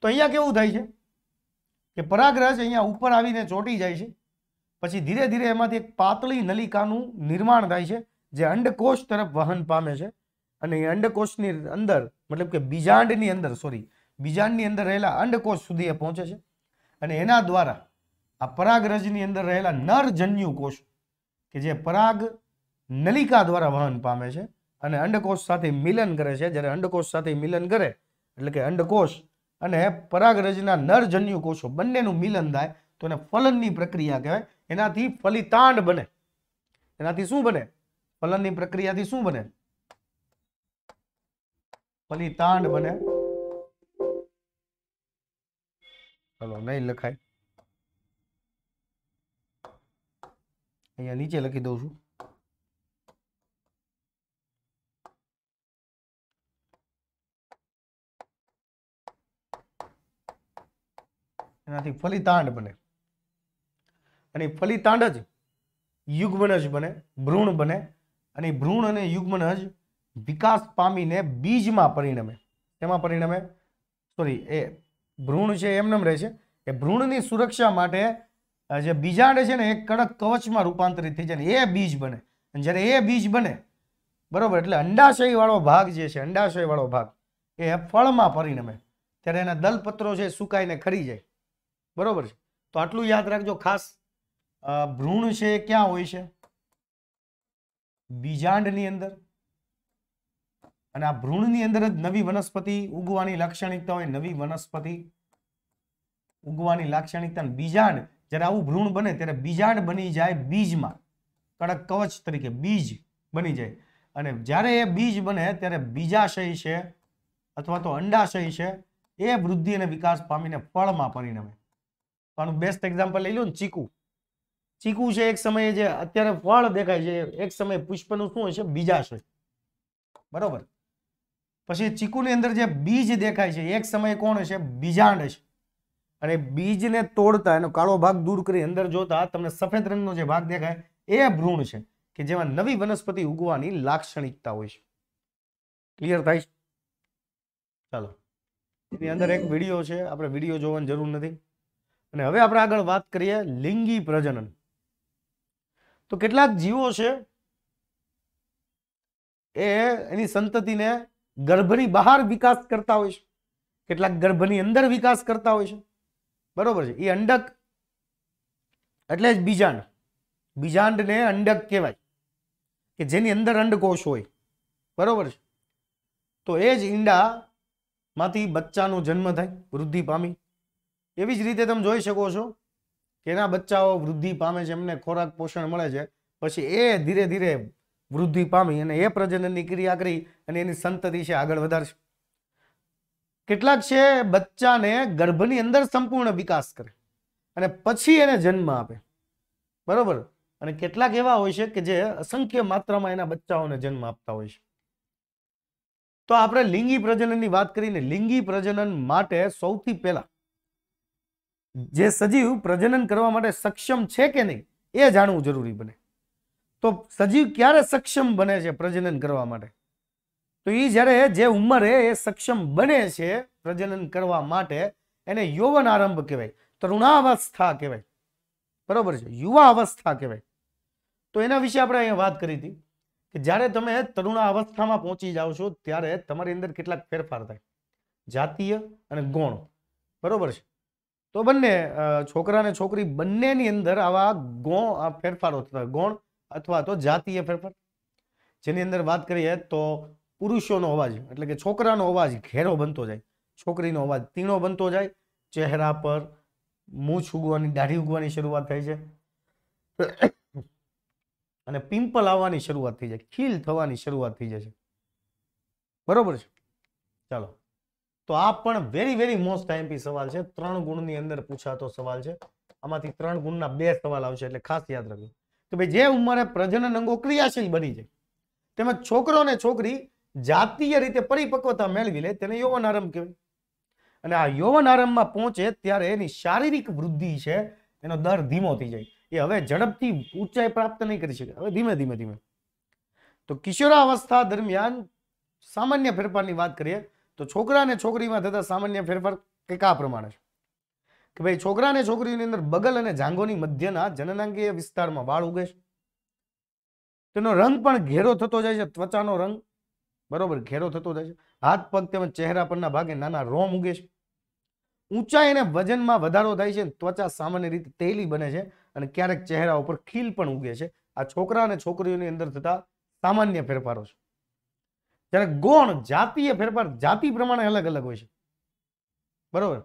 તો અહીંયા કેવું થાય છે કે પરાગરજ અહીંયા ઉપર આવીને ચોંટી જાય છે, પછી ધીરે ધીરે એમાંથી એક પાતળી નલિકાનું નિર્માણ થાય છે જે અંડકોષ તરફ વહન પામે છે. અને એ અંડકોષની અંદર, મતલબ કે બીજાંડની અંદર રહેલા અંડકોષ સુધી એ પહોંચે છે. અને એના દ્વારા આ પરાગરજની અંદર રહેલા નરજન્યુ કોષ કે જે પરાગ નલિકા દ્વારા વહન પામે છે અને અંડકોષ સાથે મિલન કરે છે. જ્યારે અંડકોષ સાથે મિલન કરે એટલે કે અંડકોષ અને પરાગરજના નરજન્યુ કોષો બંનેનું મિલન થાય તો એને ફલનની પ્રક્રિયા કહેવાય. એનાથી ફલિતાંડ બને. એનાથી શું બને? ફલનની પ્રક્રિયાથી શું બને? ફલિતાંડ બને. ચલો, નહીં લખાય, અહીંયા નીચે લખી દઉં છું. એનાથી ફલિતાંડ બને અને ફલિતાંડ જ યુગ્મનજ બને, ભ્રૂણ બને. અને ભ્રૂણ અને યુગ્મનજ વિકાસ પામીને બીજમાં પરિણમે. એમાં પરિણમે, સોરી, એ ભ્રૂણ છે એમનેમ રહે છે. એ ભ્રૂણની સુરક્ષા માટે જે બીજાંડ છે ને એ કડક કવચમાં રૂપાંતરિત થઈ જાય ને એ બીજ બને. અને જ્યારે એ બીજ બને, બરોબર, એટલે અંડાશય વાળો ભાગ જે છે, અંડાશય વાળો ભાગ એ ફળમાં પરિણમે. ત્યારે એના દલપત્રો છે સુકાઈને ખરી જાય. બરોબર છે. તો આટલું યાદ રાખજો ખાસ. ભ્રૂણ છે એ ક્યાં હોય છે? બીજાંડની અંદર. અને આ ભ્રૂણની અંદર જ નવી વનસ્પતિ ઉગવાની લાક્ષણિકતા હોય. નવી વનસ્પતિ ઉગવાની લાક્ષણિકતા. બીજાંડ, જ્યારે આવું ભ્રૂણ બને ત્યારે બીજાંડ બની જાય બીજમાં, કડક કવચ તરીકે બીજ બની જાય. અને જ્યારે એ બીજ બને ત્યારે બીજાશય છે અથવા તો અંડાશય છે એ વૃદ્ધિ અને વિકાસ પામીને ફળમાં પરિણમે. આનું બેસ્ટ એક્ઝામ્પલ લઈ લો ને, ચીકુ. ચીકુ છે એક સમયે જે અત્યારે ફળ દેખાય છે, એક સમયે પુષ્પનું શું હશે? બીજાશય. બરોબર. પછી ચીકુની અંદર જે બીજ દેખાય છે એક સમયે કોણ હશે? બીજાંડ હશે. અને બીજને તોડતા એનો કાળો ભાગ દૂર કરી અંદર જોતા તમને સફેદ રંગનો જે ભાગ દેખાય એ ભ્રૂણ છે, કે જેમાં નવી વનસ્પતિ ઉગવાની લાક્ષણિકતા હોય છે. ક્લિયર થાય છે? ચાલો, એની અંદર એક વિડીયો છે, આપણે વિડીયો જોવાની જરૂર નથી. અને હવે આપણે આગળ વાત કરીએ લિંગી પ્રજનન. તો કેટલાક જીવો છે એ એની સંતતિને ગર્ભની બહાર વિકાસ કરતા હોય છે, કેટલાક ગર્ભની અંદર વિકાસ કરતા હોય છે. બરોબર છે. એ અંડક એટલે જ બીજાંડ. બીજાંડને અંડક કહેવાય, કે જેની અંદર અંડકોષ હોય. બરોબર છે. તો એ જ ઈંડામાંથી બચ્ચાનો જન્મ થાય, વૃદ્ધિ પામી. એવી જ રીતે તમે જોઈ શકો છો કે એના બચ્ચાઓ વૃદ્ધિ પામે છે, એમને ખોરાક પોષણ મળે છે, પછી એ ધીરે ધીરે વૃદ્ધિ પામી અને એ પ્રજનનની ક્રિયા કરી અને એની સંતતિ છે આગળ વધારશે. કેટલાક છે બચ્ચાને ગર્ભની અંદર સંપૂર્ણ વિકાસ કરે અને પછી એને જન્મ આપે. બરોબર. અને કેટલાક એવા હોય છે કે જે અસંખ્ય માત્રામાં એના બચ્ચાઓને જન્મ આપતા હોય છે. તો આપણે લિંગી પ્રજનનની વાત કરીને લિંગી પ્રજનન માટે સૌથી પહેલા જે સજીવ પ્રજનન કરવા માટે સક્ષમ છે કે નહીં એ જાણવું જરૂરી બને. તો સજીવ ક્યારે સક્ષમ બને છે પ્રજનન કરવા માટે? તો એ જ્યારે જે ઉંમરે એ સક્ષમ બને છે પ્રજનન કરવા માટે એને યૌવન આરંભ કહેવાય, તરુણાવસ્થા કહેવાય. બરોબર છે. યુવા અવસ્થા કહેવાય. તો એના વિશે આપણે અહીંયા વાત કરી હતી કે જ્યારે તમે તરુણાવસ્થામાં પહોંચી જાઓ છો ત્યારે તમારી અંદર કેટલાક ફેરફાર થાય, જાતીય અને ગૌણ. બરોબર છે. તો બંને છોકરા અને છોકરી બંનેની અંદર આવા ફેરફારો થતા, ગૌણ અથવા તો જાતીય ફેરફાર. જેની અંદર વાત કરીએ તો પુરુષોનો અવાજ એટલે કે છોકરાનો અવાજ ઘેરો બનતો જાય, છોકરીનો અવાજ તીણો બનતો જાય, ચહેરા પર મૂછ ઉગવાની, દાઢી ઉગવાની શરૂઆત થાય છે અને પિમ્પલ આવવાની શરૂઆત થઈ જાય, ખીલ થવાની શરૂઆત થઈ જાય છે. બરોબર છે. ચાલો, તો આ પણ વેરી વેરી મોસ્ટ આઈએમપી સવાલ છે. 3 ગુણની અંદર પૂછાતો સવાલ છે. આમાંથી 3 ગુણના 2 સવાલ આવશે, એટલે ખાસ યાદ રાખજો કે ભાઈ જે ઉંમરે પ્રજનન અંગો ક્રિયાશીલ બની જાય તેમજ છોકરો અને છોકરી જાતીય રીતે પરિપક્વતા મેળવી લે તેને યૌવન આરંભ કહેવાય. અને આ યૌવન આરંભમાં પહોંચે ત્યારે એની શારીરિક વૃદ્ધિ છે એનો દર ધીમો થઈ જાય. એ હવે ઝડપથી ઊંચાઈ પ્રાપ્ત નહીં કરી શકે, હવે ધીમે ધીમે ધીમે. તો કિશોરાવસ્થા દરમિયાન સામાન્ય ફેરફારની વાત કરીએ તો છોકરા અને છોકરીમાં થતા સામાન્ય ફેરફાર કંઈક આ પ્રમાણે છે કે ભાઈ છોકરા અને છોકરીની અંદર બગલ અને જાંઘોની મધ્યના જનનાંગીય વિસ્તારમાં વાળ ઉગે છે. તેનો રંગ પણ ઘેરો થતો જાય છે, ત્વચાનો રંગ બરોબર ઘેરો થતો જાય છે. હાથ પગ તેમજ ચહેરા પરના ભાગે નાના રોમ ઉગે છે. ઊંચાઈ અને વજનમાં વધારો થાય છે. ત્વચા સામાન્ય રીતે તેલી બને છે અને ક્યારેક ચહેરા ઉપર ખીલ પણ ઉગે છે. આ છોકરા અને છોકરીઓની અંદર થતા સામાન્ય ફેરફારો છે. જ્યારે ગૌણ જાતીય ફેરફાર જાતિ પ્રમાણે અલગ અલગ હોય છે. બરોબર.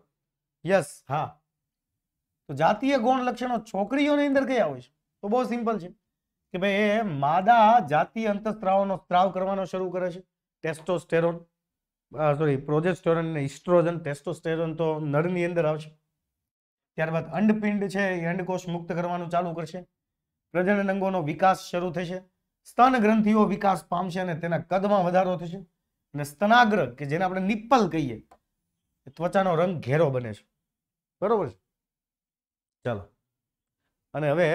યસ, હા. તો જાતીય ગૌણ લક્ષણો છોકરીઓની અંદર કયા હોય છે? તો બહુ સિમ્પલ છે કે ભાઈ એ માદા જાતીય અંતઃસ્ત્રાવનો સ્ત્રાવ કરવાનો શરૂ કરે છે. ટેસ્ટોસ્ટેરોન, પ્રોજેસ્ટેરોન અને ઇસ્ટ્રોજન. ટેસ્ટોસ્ટેરોન તો નરની અંદર આવશે. ત્યારબાદ અંડપિંડ છે એ અંડકોષ મુક્ત કરવાનું ચાલુ કરશે. પ્રજનન અંગોનો વિકાસ શરૂ થશે. સ્તન ગ્રંથિઓ વિકાસ પામશે અને તેના કદમાં વધારો થશે. અને સ્તનાગ્ર કે જેને આપણે નિપ્પલ કહીએ, ત્વચાનો રંગ ઘેરો બને છે. બરોબર છે. ચાલો, અને હવે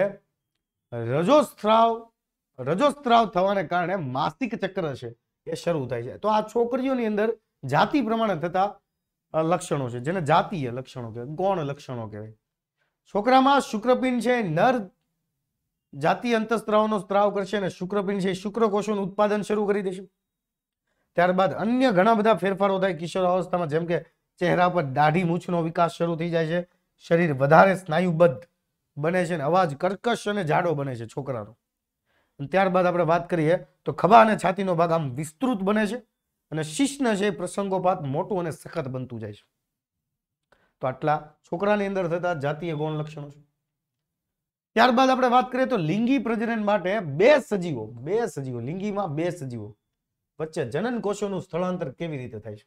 રજોસ્ત્રાવ થવાને કારણે માસિક ચક્ર છે એ શરૂ થાય છે. તો આ છોકરીઓની અંદર જાતિ પ્રમાણે થતા લક્ષણો છે જેને જાતીય લક્ષણો કહેવાય, ગૌણ લક્ષણો કહેવાય. છોકરામાં શુક્રપિંડ છે નર જાતીય અંતઃસ્ત્રાવનો સ્ત્રાવ કરશે અને શુક્રપિંડ છે શુક્રકોષોનું ઉત્પાદન શરૂ કરી દેશે. ત્યારબાદ અન્ય ઘણા બધા ફેરફારો થાય કિશોરાવસ્થામાં, જેમ કે ચહેરા પર દાઢી મૂછનો વિકાસ શરૂ થઈ જાય છે, શરીર વધારે સ્નાયુબદ્ધ બને છે અને અવાજ કર્કશ અને જાડો બને છે છોકરાનો. ત્યારબાદ આપણે વાત કરીએ તો ખભા અને છાતીનો ભાગ આમ વિસ્તૃત બને છે અને શિશ્ન છે પ્રસંગોપાત મોટું અને સખત બનતું જાય છે. તો આટલા છોકરાની અંદર થતા જાતીય ગૌણ લક્ષણો છે. ત્યારબાદ આપણે વાત કરીએ તો લિંગી પ્રજનન માટે બે સજીવો લિંગીમાં બે સજીવો વચ્ચે જનન કોષોનું સ્થળાંતર કેવી રીતે થાય છે?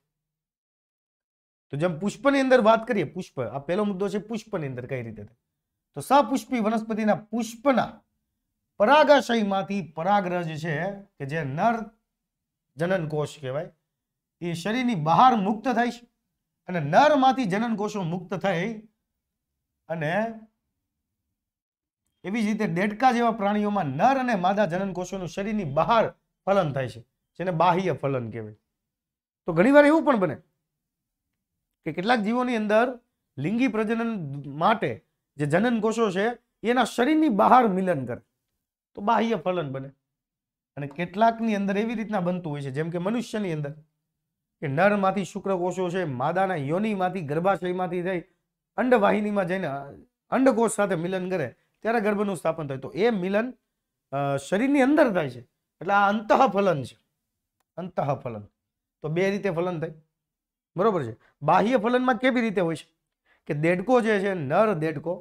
તો જેમ પુષ્પની અંદર વાત કરીએ, પુષ્પ આ પહેલો મુદ્દો છે, પુષ્પની અંદર કઈ રીતે થાય. તો સપુષ્પી વનસ્પતિના પુષ્પના પરાગાશયમાંથી પરાગરજ છે કે જે નર જનન કોષ કહેવાય, એ શરીરની બહાર મુક્ત થાય છે અને નરમાંથી જનન કોષો મુક્ત થઈ અને એવી જ રીતે દેડકા જેવા પ્રાણીઓમાં નર અને માદા જનન કોષોનું શરીરની બહાર ફલન થાય છે, જેને બાહ્ય ફલન કહેવાય. તો ઘણીવાર એવું પણ બને કે કેટલાક જીવોની અંદર લિંગી પ્રજનન માટે જે જનન કોષો છે એના શરીરની બહાર મિલન કરે, તો બાહ્ય ફલન બને. અને કેટલાકની અંદર એવી રીતના બનતું હોય છે, જેમ કે મનુષ્યની અંદર કે નરમાંથી શુક્રકોષો છે માદાના યોનિમાંથી ગર્ભાશયમાંથી થઈ અંડવાહિનીમાં જઈને અંડકોષ સાથે મિલન કરે ત્યારે ગર્ભનું સ્થાપન થાય. તો એ મિલન શરીરની અંદર થાય છે, એટલે આ અંતઃફલન છે. અંતઃફલન તો બે રીતે ફલન થાય, બરોબર છે. બાહ્ય ફલનમાં કેવી રીતે હોય છે કે દેડકો જે છે, નર દેડકો,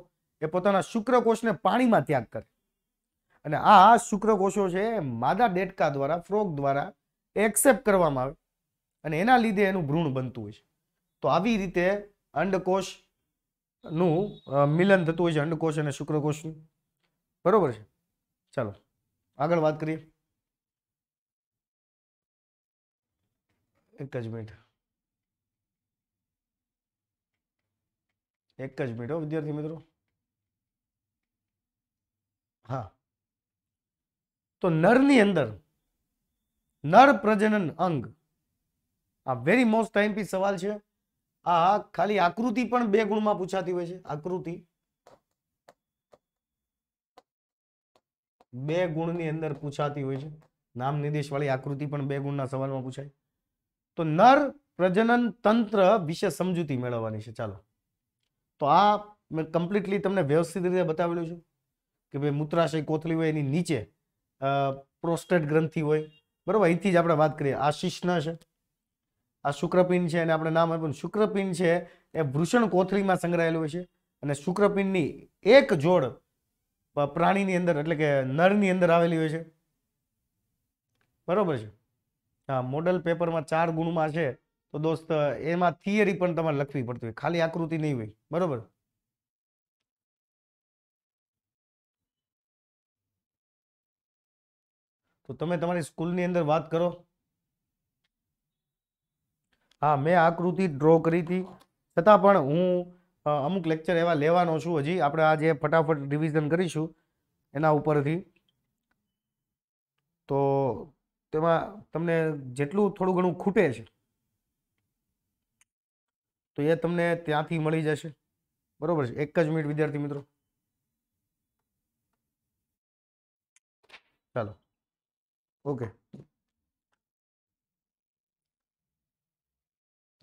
એ પોતાના શુક્રકોષને પાણીમાં ત્યાગ કરે અને આ શુક્રકોષો છે માદા દેડકા દ્વારા, ફ્રોગ દ્વારા એક્સેપ્ટ કરવામાં આવે અને એના લીધે એનું ભ્રૂણ બનતું હોય છે. તો આવી રીતે અંડકોષ નું મિલન થતું હોય છે, અંડકોષ અને શુક્રકોષનું, બરોબર છે. ચાલો આગળ વાત કરીએ. એક જ મિનિટ વિદ્યાર્થી મિત્રો. હા, તો નરની અંદર નર પ્રજનન અંગ, આ વેરી મોસ્ટ ટાઈમ પીસ સવાલ છે. આ ખાલી આકૃતિ પણ 2 ગુણમાં પૂછાતી હોય છે. આકૃતિ 2 ગુણની અંદર પૂછાતી હોય છે. નામ નિર્દેશ વાળી આકૃતિ પણ 2 ગુણના સવાલમાં પૂછાય. તો નર પ્રજનન તંત્ર વિશે સમજૂતી મેળવવાની છે. ચાલો, તો આ મેં કમ્પ્લીટલી તમને વ્યવસ્થિત રીતે બતાવેલું છે કે ભાઈ મૂત્રાશય કોથળી હોય એની નીચે પ્રોસ્ટેટ ગ્રંથિ હોય, બરોબર. અહીંથી જ આપણે વાત કરીએ. આ શિશ્ન છે, આ શુક્રપિંડ છે, અને આપણે નામ આપ્યું. શુક્રપિંડ છે એ વૃષણ કોથળીમાં સંગ્રહાયેલું હોય છે અને શુક્રપિંડની એક જોડ પ્રાણીની અંદર એટલે કે નરની અંદર આવેલી હોય છે, બરોબર છે. હા, મોડલ પેપરમાં 4 ગુણમાં છે, તો દોસ્ત એમાં થિયરી પણ તમારે લખવી પડતી હોય, ખાલી આકૃતિ નહીં હોય, બરોબર. તો તમે તમારી સ્કૂલની અંદર વાત કરો. હા, મેં આકૃતિ ડ્રો કરી હતી, છતાં પણ હું અમુક લેક્ચર એવા લેવાનો છું. હજી આપણે આ જે ફટાફટ રિવિઝન કરીશું એના ઉપરથી, તો તેમાં તમને જેટલું થોડું ઘણું ખૂટે છે તો એ તમને ત્યાંથી મળી જશે, બરોબર છે. એક જ મિનિટ વિદ્યાર્થી મિત્રો. ચાલો, ઓકે.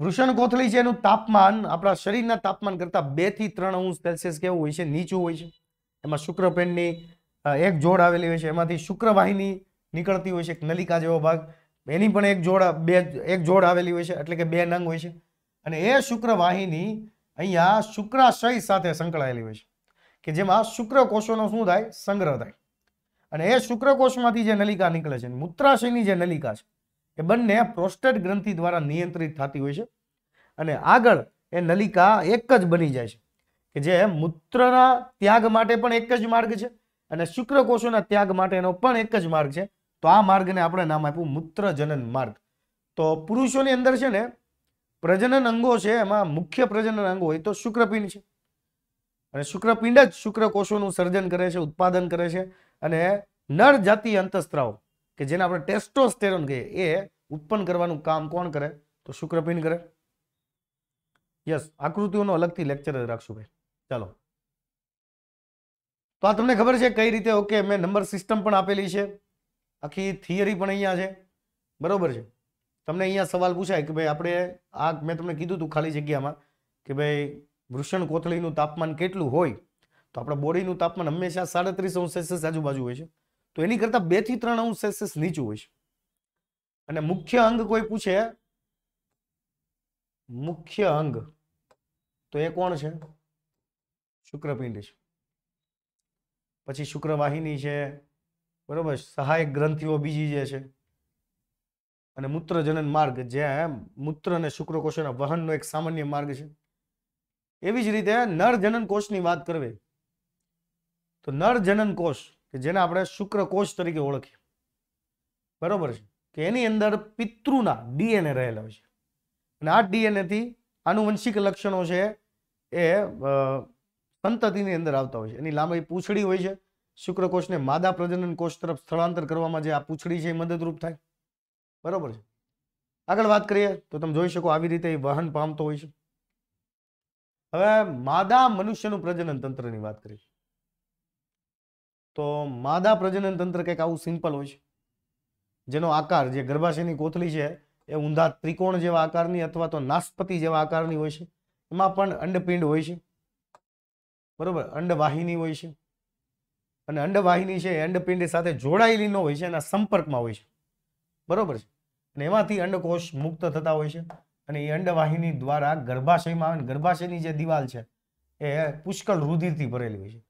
વૃષણ કોથળી છે એનું તાપમાન આપણા શરીરના તાપમાન કરતા 2 થી 3 અંશ સેલ્સિયસ કેવું હોય છે, નીચું હોય છે. એમાં શુક્રપિંડની એક જોડ આવેલી હોય છે, એમાંથી શુક્રવાહિની નીકળતી હોય છે, એક નલિકા જેવો ભાગ, એની પણ એક જોડ આવેલી હોય છે, એટલે કે 2 નંગ હોય છે. અને એ શુક્રવાહિની અહીંયા શુક્રાશય સાથે સંકળાયેલી હોય છે કે જેમાં શુક્રકોષોનો શું થાય, સંગ્રહ થાય. અને એ શુક્રકોષમાંથી જે નલિકા નીકળે છે, મૂત્રાશયની જે નલિકા છે, એ બંને પ્રોસ્ટેટ ગ્રંથિ દ્વારા નિયંત્રિત થતી હોય છે. અને આગળ એ નલિકા એક જ બની જાય છે કે જે મૂત્રના ત્યાગ માટે પણ એક જ માર્ગ છે અને શુક્રકોષોના ત્યાગ માટેનો પણ એક જ માર્ગ છે. તો આ માર્ગને આપણે નામ આપ્યું મૂત્રજનન માર્ગ. તો પુરુષોની અંદર છે ને પ્રજનન અંગો છે, એમાં મુખ્ય પ્રજનન અંગો હોય તો શુક્રપિંડ છે, અને શુક્રપિંડ જ શુક્રકોષોનું સર્જન કરે છે, ઉત્પાદન કરે છે. અને નર જાતીય અંતઃસ્ત્રાવ કે જેને આપણે ટેસ્ટોસ્ટેરોન કહીએ, એ ઉત્પન્ન કરવાનું કામ કોણ કરે, તો શુક્રપિંડ કરે. યસ, આકૃતિઓનો અલગથી લેક્ચર રાખશું ભાઈ. ચાલો, તો આ તમને ખબર છે કઈ રીતે. ઓકે, મેં નંબર સિસ્ટમ પણ આપેલી છે, આખી થિયરી પણ અહીંયા છે, બરોબર છે. તમને અહીંયા સવાલ પૂછાય કે ભાઈ આપણે આ મેં તમને કીધું હતું ખાલી જગ્યામાં કે ભાઈ વૃષણ કોથળીનું તાપમાન કેટલું હોય, તો આપણા બોડીનું તાપમાન હંમેશા 37 અંશ સેલ્સિયસ આજુબાજુ હોય છે, તો એની કરતા 2 થી 3 અંશ સેલ્સિયસ નીચું હોય છે. અને મુખ્ય અંગ કોઈ પૂછે, મુખ્ય અંગ, તો એ કોણ છે, શુક્રપિંડ છે. પછી શુક્રવાહિની છે, બરોબર. સહાયક ગ્રંથિઓ બીજી જે છે, અને મૂત્રજનન માર્ગ જે મૂત્ર અને શુક્રકોશોના વહનનો એક સામાન્ય માર્ગ છે. એવી જ રીતે નર જનન કોષની વાત કરવી તો નર જનન કોષ કે જેને આપણે શુક્રકોષ તરીકે ઓળખીએ, બરોબર છે, કે એની અંદર પિતૃના ડીએનએ રહેલા હોય છે. અને આ ડીએનએ થી આનુવંશિક લક્ષણો છે એ સંતતિની અંદર આવતા હોય છે. એની લાંબી પૂંછડી હોય છે. શુક્રકોષને માદા પ્રજનન કોષ તરફ સ્થળાંતર કરવામાં જે આ પૂંછડી છે એ મદદરૂપ થાય, બરોબર છે. આગળ વાત કરીએ તો તમે જોઈ શકો આવી રીતે વહન પામતો હોય છે. હવે માદા મનુષ્યનું પ્રજનન તંત્રની વાત કરીએ તો માદા પ્રજનન તંત્ર કંઈક આવું સિમ્પલ હોય છે, જેનો આકાર જે ગર્ભાશયની કોથળી છે એ ઊંધા ત્રિકોણ જેવા આકારની અથવા તો નાસ્પતિ જેવા આકારની હોય છે. એમાં પણ અંડપિંડ હોય છે, બરોબર, અંડવાહિની હોય છે. અને અંડવાહિની છે અંડપિંડ સાથે જોડાયેલી ન હોય છે, એના સંપર્કમાં હોય છે, બરોબર છે. અને એમાંથી અંડકોષ મુક્ત થતા હોય છે. અને એ અંડવાહિની દ્વારા ગર્ભાશયમાં આવે. ગર્ભાશયની જે દિવાલ છે એ પુષ્કળ રુધિરથી ભરેલી હોય છે,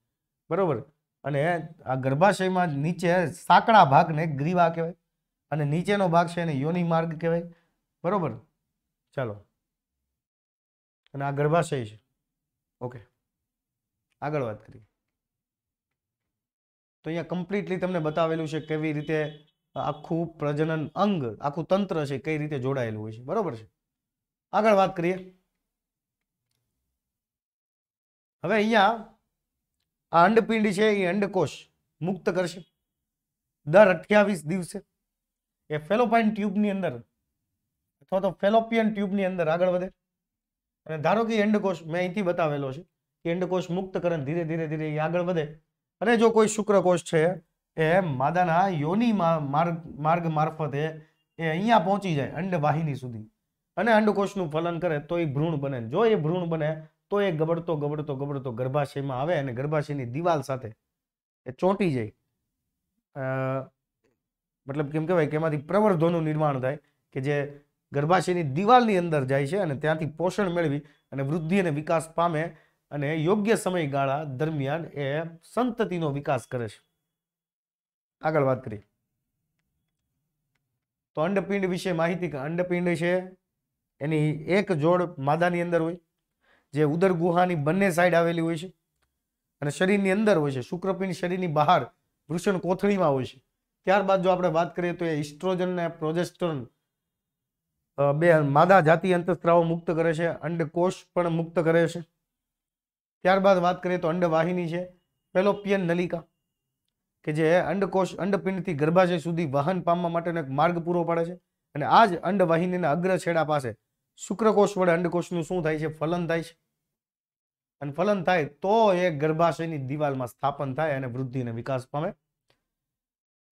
બરોબર. અને આ ગર્ભાશયમાં નીચે સાંકડા ભાગને ગ્રીવા કહેવાય અને નીચેનો ભાગ છે એને યોનિ માર્ગ કહેવાય, બરોબર. ચાલો, અને આ ગર્ભાશય છે. ઓકે, આગળ વાત કરીએ તો અહીંયા કમ્પ્લીટલી તમને બતાવેલું છે કેવી રીતે આખું પ્રજનન અંગ, આખું તંત્ર છે કઈ રીતે જોડાયેલું હોય છે, બરોબર છે. આગળ વાત કરીએ. હવે અહીંયા આ અંડપિંડ છે એ અંડકોષ મુક્ત કરશે દર 28 દિવસે. એ ફેલોપાઇન ટ્યુબની અંદર અથવા તો ફેલોપિયન ટ્યુબની અંદર આગળ વધે. અને ધારો કે અંડકોષ મેં અહીંથી બતાવેલો છે કે અંડકોષ મુક્ત કરે ધીરે ધીરે ધીરે એ આગળ વધે. અને જો કોઈ શુક્રકોષ છે એ માદાના યોનિ માર્ગ મારફતે એ અહીંયા પહોંચી જાય અંડવાહિની સુધી અને અંડકોષનું ફલન કરે તો એ ભ્રૂણ બને. જો એ ભ્રૂણ બને તો એ ગબડતો ગબડતો ગબડતો ગર્ભાશયમાં આવે અને ગર્ભાશયની દિવાલ સાથે એ ચોંટી જાય. મતલબ કેમ કહેવાય કે એમાંથી પ્રવર્ધોનું નિર્માણ થાય કે જે ગર્ભાશયની દિવાલની અંદર જાય છે અને ત્યાંથી પોષણ મેળવી અને વૃદ્ધિ અને વિકાસ પામે અને યોગ્ય સમયગાળા દરમિયાન એ સંતતિનો વિકાસ કરે છે. આગળ વાત કરીએ તો અંડપિંડ વિશે માહિતી. અંડપિંડ છે એની એક જોડ માદાની અંદર હોય જે ઉદર ગુહાની બંને સાઈડ આવેલી હોય છે અને શરીરની અંદર હોય છે. શુક્રપિંડ શરીરની બહાર વૃષણ કોથળીમાં હોય છે. ત્યારબાદ જો આપણે વાત કરીએ તો એ ઇસ્ટ્રોજન અને પ્રોજેસ્ટેરોન બે માદા જાતિ અંતઃસ્ત્રાવો મુક્ત કરે છે. અંડકોષ પણ મુક્ત કરે છે. ત્યારબાદ વાત કરીએ તો અંડવાહિની છે ફેલોપિયન નલિકા કે જે અંડકોષ અંડપિંડથી ગર્ભાશય સુધી વહન પામવા માટેનો એક માર્ગ પૂરો પાડે છે. અને આ જ અંડવાહિનીના અગ્ર છેડા પાસે શુક્રકોષ વડે અંડકોષનું શું થાય છે? ફલન થાય છે. અને ફલન થાય તો એ ગર્ભાશયની દિવાલમાં સ્થાપન થાય અને વૃદ્ધિ અને વિકાસ પામે.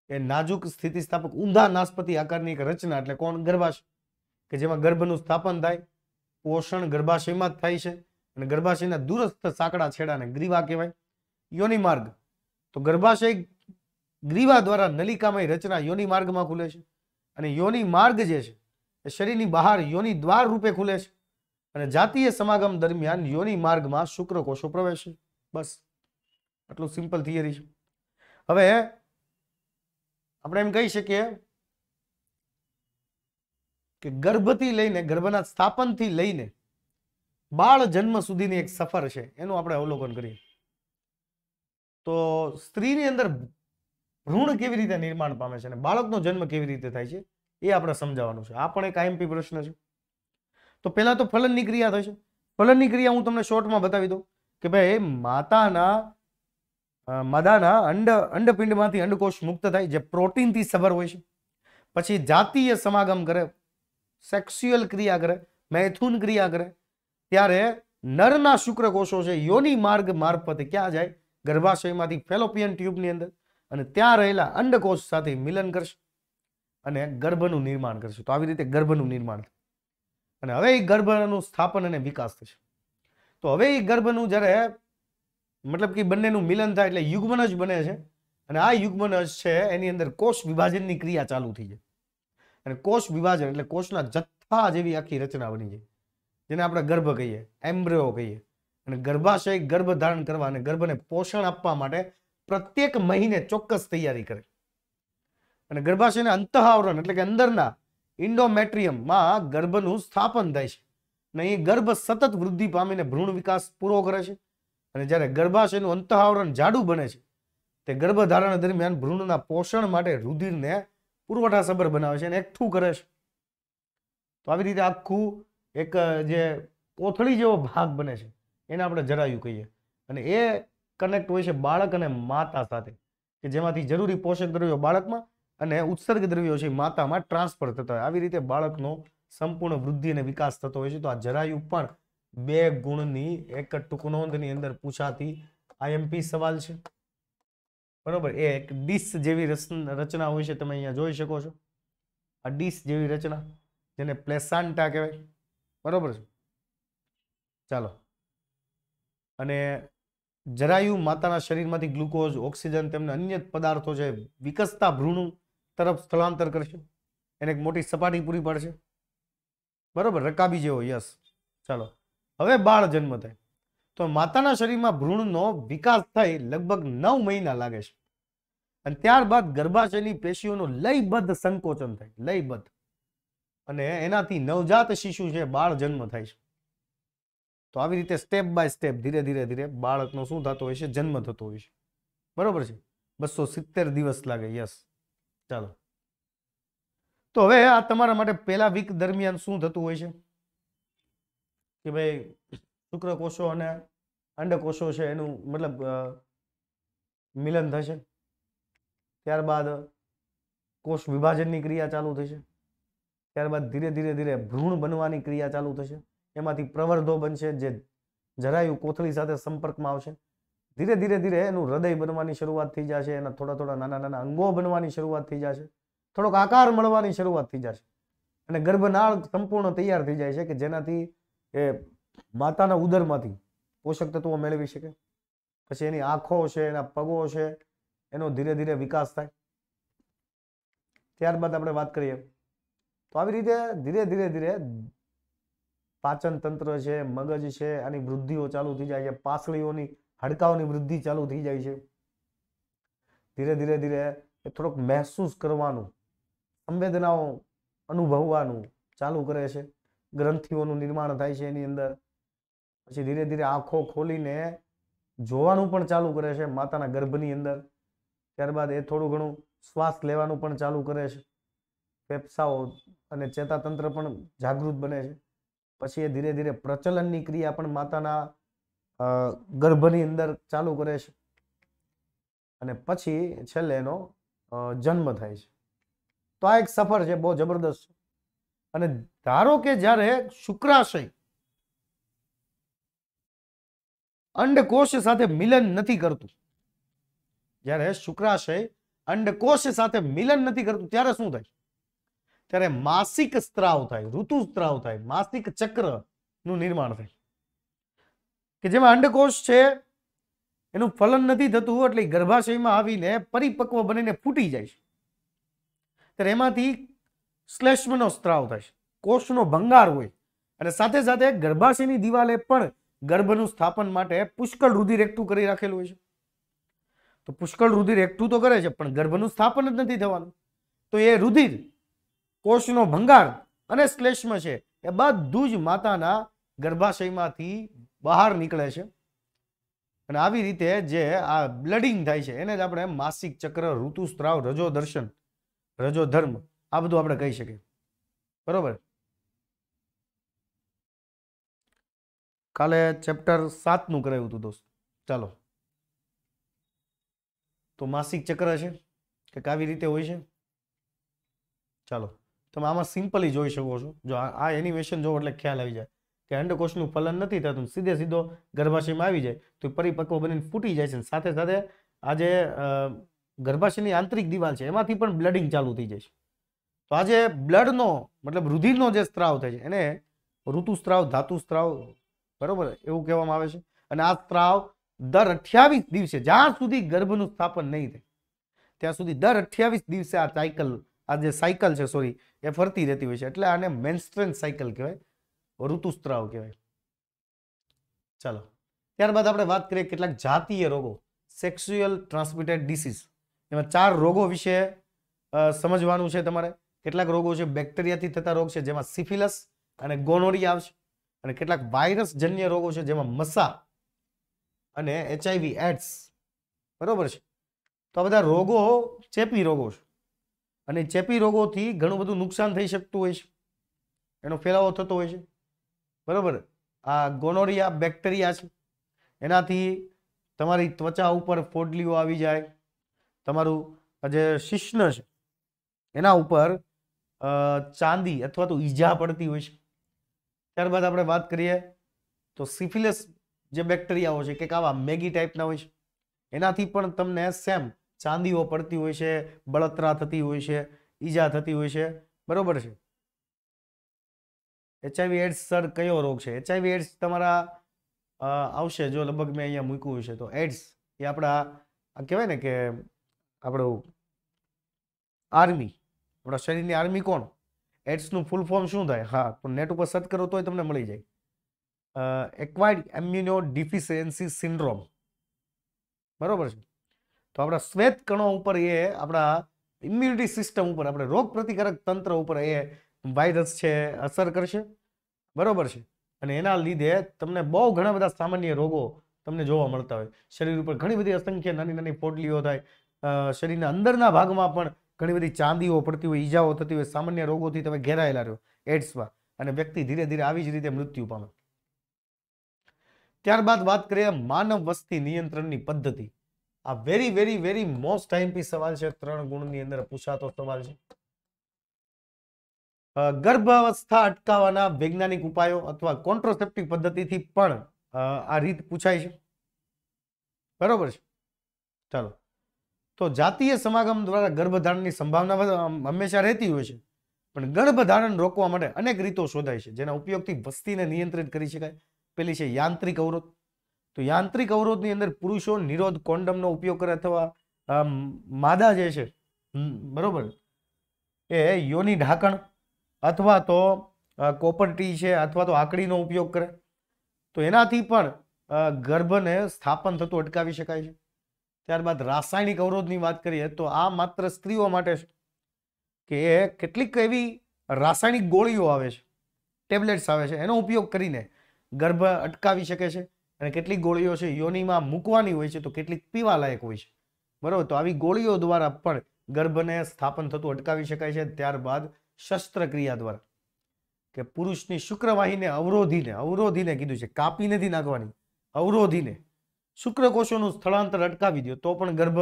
એ નાજુક સ્થિતિસ્થાપક ઊંધા નાસ્પતિ આકારની એક રચના એટલે કોણ? ગર્ભાશય, કે જેમાં ગર્ભનું સ્થાપન થાય. પોષણ ગર્ભાશયમાં જ થાય છે અને ગર્ભાશયના દૂરસ્થ સાંકડા છેડાને ગ્રીવા કહેવાય. યોનિ માર્ગ તો ગર્ભાશય ગ્રીવા દ્વારા નલિકામય રચના યોનિ માર્ગમાં ખુલે છે અને યોનિ માર્ગ જે છે એ શરીરની બહાર યોનિ દ્વાર રૂપે ખુલે છે અને જાતીય સમાગમ દરમિયાન યોનિ માર્ગમાં શુક્રકોષો પ્રવેશે. બસ આટલું સિમ્પલ થિયરી છે. હવે આપણે એમ કહી શકીએ કે ગર્ભથી લઈને ગર્ભના સ્થાપનથી લઈને બાળ જન્મ સુધીની એક સફર છે એનું આપણે અવલોકન કરીએ તો સ્ત્રીની અંદર ભ્રૂણ કેવી રીતે નિર્માણ પામે છે અને બાળકનો જન્મ કેવી રીતે થાય છે એ આપણે સમજાવવાનું છે. આ પણ એક આઈએમપી પ્રશ્ન છે. તો પહેલા તો ફલનની ક્રિયા થશે. ફલનની ક્રિયા હું તમને શોર્ટમાં બતાવી દઉં કે ભાઈ માદાના અંડપિંડમાંથી અંડકોષ મુક્ત થાય જે પ્રોટીનથી સભર હોય છે. પછી જાતીય સમાગમ કરે, સેક્સ્યુઅલ ક્રિયા કરે, મૈથુન ક્રિયા કરે. ત્યારે નરના શુક્રકોષો છે યોનિ માર્ગ મારફતે ક્યાં જાય? ગર્ભાશયમાંથી ફેલોપિયન ટ્યુબની અંદર અને ત્યાં રહેલા અંડકોષ સાથે મિલન કરશે અને ગર્ભનું નિર્માણ કરશે. તો આવી રીતે ગર્ભનું નિર્માણ થાય અને હવે એ ગર્ભનું સ્થાપન અને વિકાસ થશે. તો હવે એ ગર્ભનું જ્યારે મતલબ કે બંનેનું મિલન થાય એટલે યુગ્મનજ બને છે અને આ યુગ્મનજ છે એની અંદર કોષ વિભાજનની ક્રિયા ચાલુ થઈ જાય અને કોષ વિભાજન એટલે કોષના જથ્થા જેવી આખી રચના બની જાય જેને આપણે ગર્ભ કહીએ, એમ્બ્રિયો કહીએ. અને ગર્ભાશય ગર્ભ ધારણ કરવા અને ગર્ભને પોષણ આપવા માટે પ્રત્યેક મહિને ચોક્કસ તૈયારી કરે અને ગર્ભાશયના અંતઃ આવરણ એટલે કે અંદરના ઇન્ડોમેટ્રિયમમાં ગર્ભનું સ્થાપન થાય છે અને અહીં ગર્ભ સતત વૃદ્ધિ પામીને ભ્રૂણ વિકાસ પૂરો કરે છે અને જ્યારે ગર્ભાશયનું અંતઃઆવરણ જાડું બને છે તે ગર્ભધારણ દરમિયાન ભ્રૂણના પોષણ માટે રુધિરને પુરવઠાસભર બનાવે છે અને એકઠું કરે છે. તો આવી રીતે આખું એક જે કોથળી જેવો ભાગ બને છે એને આપણે જરાયું કહીએ અને એ કનેક્ટ હોય છે બાળક અને માતા સાથે કે જેમાંથી જરૂરી પોષક દ્રવ્યો બાળકમાં અને ઉત્સર્ગ દ્રવ્યો છે માતામાં ટ્રાન્સફર થતા હોય. આવી રીતે બાળકનો સંપૂર્ણ વૃદ્ધિ અને વિકાસ થતો હોય છે. તો આ જરાયું પણ 2 ગુણની એક ટૂંક નોંધની અંદર પૂછાતી આઈએમપી સવાલ છે. બરોબર. એ એક ડીશ જેવી રચના હોય છે, તમે અહીંયા જોઈ શકો છો. આ ડીશ જેવી રચના જેને પ્લેસાન્ટા કહેવાય. બરોબર છે. ચાલો, અને જરાયુ માતાના શરીરમાંથી ગ્લુકોઝ, ઓક્સિજન તેમને અન્ય પદાર્થો છે વિકસતા ભ્રૂણ તરફ સ્થળાંતર કરશે, એને એક મોટી સપાટી પૂરી પાડશે. બરોબર, રકાબી જેવો. યસ. ચાલો, હવે બાળ જન્મ થાય તો માતાના શરીરમાં ભ્રૂણનો વિકાસ થઈ લગભગ 9 મહિના લાગે છે અને ત્યારબાદ ગર્ભાશયની પેશીઓનું લયબદ્ધ સંકોચન થાય, લયબદ્ધ, અને એનાથી નવજાત શિશુ છે બાળ જન્મ થાય છે. તો આવી રીતે સ્ટેપ બાય સ્ટેપ ધીરે ધીરે ધીરે બાળકનો શું થતો હોય છે? જન્મ થતો હોય છે. બરોબર છે. 270 દિવસ લાગે. યસ. ચાલો, તો હવે આ તમારા માટે પહેલા વીક દરમિયાન શું થતું હોય છે કે ભાઈ શુક્રકોષો અને અંડકોષો છે એનું મતલબ મિલન થશે. ત્યારબાદ કોષ વિભાજનની ક્રિયા ચાલુ થશે. ત્યારબાદ ધીરે ધીરે ધીરે ભ્રૂણ બનવાની ક્રિયા ચાલુ થશે. એમાંથી પ્રવર્ધો બનશે જે જરાયુ કોથળી સાથે સંપર્કમાં આવશે. ધીરે ધીરે ધીરે એનું હૃદય બનવાની શરૂઆત થઈ જશે. એના થોડા થોડા નાના નાના અંગો બનવાની શરૂઆત થઈ જશે. થોડોક આકાર મળવાની શરૂઆત થઈ જશે અને ગર્ભનાળ સંપૂર્ણ તૈયાર થઈ જાય છે કે જેનાથી એ માતાના ઉદરમાંથી પોષક તત્વો મેળવી શકે. પછી એની આંખો છે, એના પગો છે, એનો ધીરે ધીરે વિકાસ થાય. ત્યારબાદ આપણે વાત કરીએ તો આવી રીતે ધીરે ધીરે ધીરે પાચન તંત્ર છે, મગજ છે, આની વૃદ્ધિઓ ચાલુ થઈ જાય છે. પાસળીઓની, હાડકાઓની વૃદ્ધિ ચાલુ થઈ જાય છે. ધીરે ધીરે ધીરે થોડોક મહેસૂસ કરવાનું, સંવેદનાઓ અનુભવવાનું ચાલુ કરે છે. ગ્રંથિઓનું નિર્માણ થાય છે એની અંદર. પછી ધીરે ધીરે આંખો ખોલીને જોવાનું પણ ચાલુ કરે છે માતાના ગર્ભની અંદર. ત્યારબાદ એ થોડું ઘણું શ્વાસ લેવાનું પણ ચાલુ કરે છે. ફેફસાઓ અને ચેતાતંત્ર પણ જાગૃત બને છે. પછી એ ધીરે ધીરે પ્રચલનની ક્રિયા પણ માતાના ગર્ભની અંદર ચાલુ કરે છે અને પછી છેલ્લે એનો જન્મ થાય છે. તો આ એક સફર છે, બહુ જબરદસ્ત છે. અને ધારો કે જ્યારે શુક્રાશય અંડકોષ સાથે મિલન નથી કરતું, જ્યારે શુક્રાશય અંડકોષ સાથે મિલન નથી કરતું ત્યારે શું થાય? ત્યારે માસિક સ્ત્રાવ થાય, ઋતુસ્ત્રાવ થાય, માસિક ચક્રનું નિર્માણ થાય કે જેમાં અંડકોષ છે એનું ફલન નથી થતું એટલે ગર્ભાશયમાં આવીને પરિપક્વ બનીને ફૂટી જાય છે. ત્યારે એમાંથી શ્લેષ્મનો સ્ત્રાવ થાય છે, કોષનો ભંગાર હોય અને સાથે સાથે ગર્ભાશયની દિવાલે પણ ગર્ભનું સ્થાપન માટે પુષ્કળ રુધિર એકઠું કરી રાખેલું હોય છે. તો પુષ્કળ રુધિર એકઠું તો કરે છે પણ ગર્ભનું સ્થાપન જ નથી થવાનું. તો એ રુધિર, કોષનો ભંગાર અને શ્લેષ્મ છે એ બધું જ માતાના ગર્ભાશયમાંથી બહાર નીકળે છે અને આવી રીતે જે આ બ્લડિંગ થાય છે એને જ આપણે માસિક ચક્ર, ઋતુસ્ત્રાવ, રજોદર્શન, રજોધર્મ આ બધું આપણે કહી શકીએ. બરોબર. કાલે ચેપ્ટર 7 નું કરાવ્યું હતું દોસ્ત. ચાલો, તો માસિક ચક્ર છે કે આવી રીતે હોય છે. ચાલો, તમે આમાં સિમ્પલી જોઈ શકો છો. જો આ એનિમેશન જોવો એટલે ખ્યાલ આવી જાય કે અંડકોષનું ફલન નથી થતું, સીધે સીધો ગર્ભાશયમાં આવી જાય તો પરિપક્વ બનીને ફૂટી જાય છે. સાથે સાથે આ જે ગર્ભાશયની આંતરિક દિવાલ છે એમાંથી પણ બ્લડિંગ ચાલુ થઈ જાય છે. તો આ જે બ્લડનો મતલબ રુધિરનો જે સ્ત્રાવ થાય છે એને ઋતુસ્ત્રાવ, ધાતુસ્ત્રાવ, બરોબર એવું કહેવામાં આવે છે. અને આ સ્ત્રાવ દર 28 દિવસે, જ્યાં સુધી ગર્ભનું સ્થાપન નહીં થાય ત્યાં સુધી દર 28 દિવસે આ જે સાયકલ છે એ ફરતી રહેતી હોય છે. એટલે આને મેન્સ્ટ્રુઅલ સાયકલ કહેવાય, ઋતુસ્ત્રાવ કહેવાય. ચાલો, ત્યારબાદ આપણે વાત કરીએ કેટલાક જાતીય રોગો, સેક્સ્યુઅલ ટ્રાન્સમિટેડ ડિસીઝ. એમાં 4 રોગો વિશે સમજવાનું છે તમારે. કેટલાક રોગો છે બેક્ટેરિયાથી થતા રોગ છે, જેમાં સિફિલસ અને ગોનોરિયા આવશે, અને કેટલાક વાયરસ જન્ય રોગો છે, જેમાં મસા અને HIV એડ્સ. બરોબર છે. તો આ બધા રોગો ચેપી રોગો છે, અને ચેપી રોગોથી ઘણું બધું નુકસાન થઈ શકતું હોય છે, એનો ફેલાવો થતો હોય છે. બરોબર. આ ગોનોરિયા બેક્ટેરિયા છે, એનાથી તમારી ત્વચા ઉપર ફોડલીઓ આવી જાય, તમારું જે શિશ્ન છે એના ઉપર ચાંદી અથવા તો ઈજા પડતી હોય છે. ત્યારબાદ આપણે વાત કરીએ તો સિફિલિસ જે બેક્ટેરિયાઓ છે કે આવા મેગી ટાઈપના હોય છે, એનાથી પણ તમને સેમ ચાંદીઓ પડતી હોય છે, બળતરા થતી હોય છે, ઈજા થતી હોય છે. બરોબર છે. HIV એડ્સ સર કયો રોગ છે? HIV એડ્સ તમારા આવશે, જો લગભગ મેં અહીંયા મૂક્યું હશે તો એડ્સ એ આપણા કહેવાય ને કે આપણું આર્મી, આપણા શરીરની આર્મી કોણ? એડ્સનું ફૂલ ફોર્મ શું થાય? હા, તો નેટ ઉપર સર્ચ કરો તોય તમને મળી જાય. Acquired immuno deficiency syndrome. બરોબર છે. તો આપણા શ્વેત કણો ઉપર એ આપણા ઇમ્યુનિટી સિસ્ટમ ઉપર, આપણે રોગ પ્રતિકારક તંત્ર ઉપર એ વાયરસ છે અસર કરશે. બરોબર છે. અને એના લીધે તમને બહુ ઘણા બધા સામાન્ય રોગો તમને જોવા મળતા હોય. શરીર ઉપર ઘણી બધી અસંખ્ય નાની નાની પોટલીઓ થાય, શરીરના અંદરના ભાગમાં પણ ઘણી બધી ચાંદીઓ પડતી હોય, ઈજાઓ થતી હોય, સામાન્ય રોગોથી તમે ઘેરાયેલા રહ્યો એડ્સમાં, અને વ્યક્તિ ધીરે ધીરે આવી જ રીતે મૃત્યુ પામે. ત્યારબાદ વાત કરીએ માનવ વસ્તી નિયંત્રણની પદ્ધતિ. આ very very very most IMP સવાલ છે, 3 ગુણની અંદર પૂછાતો સવાલ છે. ગર્ભાવસ્થા અટકાવવાના વૈજ્ઞાનિક ઉપાયો અથવા કોન્ટ્રાસેપ્ટિવ પદ્ધતિથી પણ આ રીત પૂછાય છે. બરોબર છે. ચાલો, તો જાતીય સમાગમ દ્વારા ગર્ભધારણની સંભાવના હંમેશા રહેતી હોય છે, પણ ગર્ભધારણ રોકવા માટે અનેક રીતો શોધાય છે, જેના ઉપયોગથી વસ્તીને નિયંત્રિત કરી શકાય. પેલી છે યાંત્રિક અવરોધ. તો યાંત્રિક અવરોધની અંદર પુરુષો નિરોધ કોન્ડમનો ઉપયોગ કરે, અથવા માદા જે છે, બરોબર, એ યોની ઢાંકણ અથવા તો કોપર ટી છે અથવા તો આકડીનો ઉપયોગ કરે, તો એનાથી પણ ગર્ભને સ્થાપન થતું અટકાવી શકાય છે. ત્યારબાદ રાસાયણિક અવરોધની વાત કરીએ તો આ માત્ર સ્ત્રીઓ માટે છે, કે એ કેટલીક એવી રાસાયણિક ગોળીઓ આવે છે, ટેબ્લેટ્સ આવે છે, એનો ઉપયોગ કરીને ગર્ભ અટકાવી શકે છે. અને કેટલીક ગોળીઓ છે યોનીમાં મૂકવાની હોય છે, તો કેટલીક પીવા લાયક હોય છે. બરોબર. તો આવી ગોળીઓ દ્વારા પણ ગર્ભને સ્થાપન થતું અટકાવી શકાય છે. ત્યારબાદ શસ્ત્રક્રિયા દ્વારા, કે પુરુષની શુક્રવાહીને અવરોધીને કીધું છે, કાપી નથી નાખવાની, અવરોધીને શુક્રકોષોનું સ્થળાંતર અટકાવી દો તો પણ ગર્ભ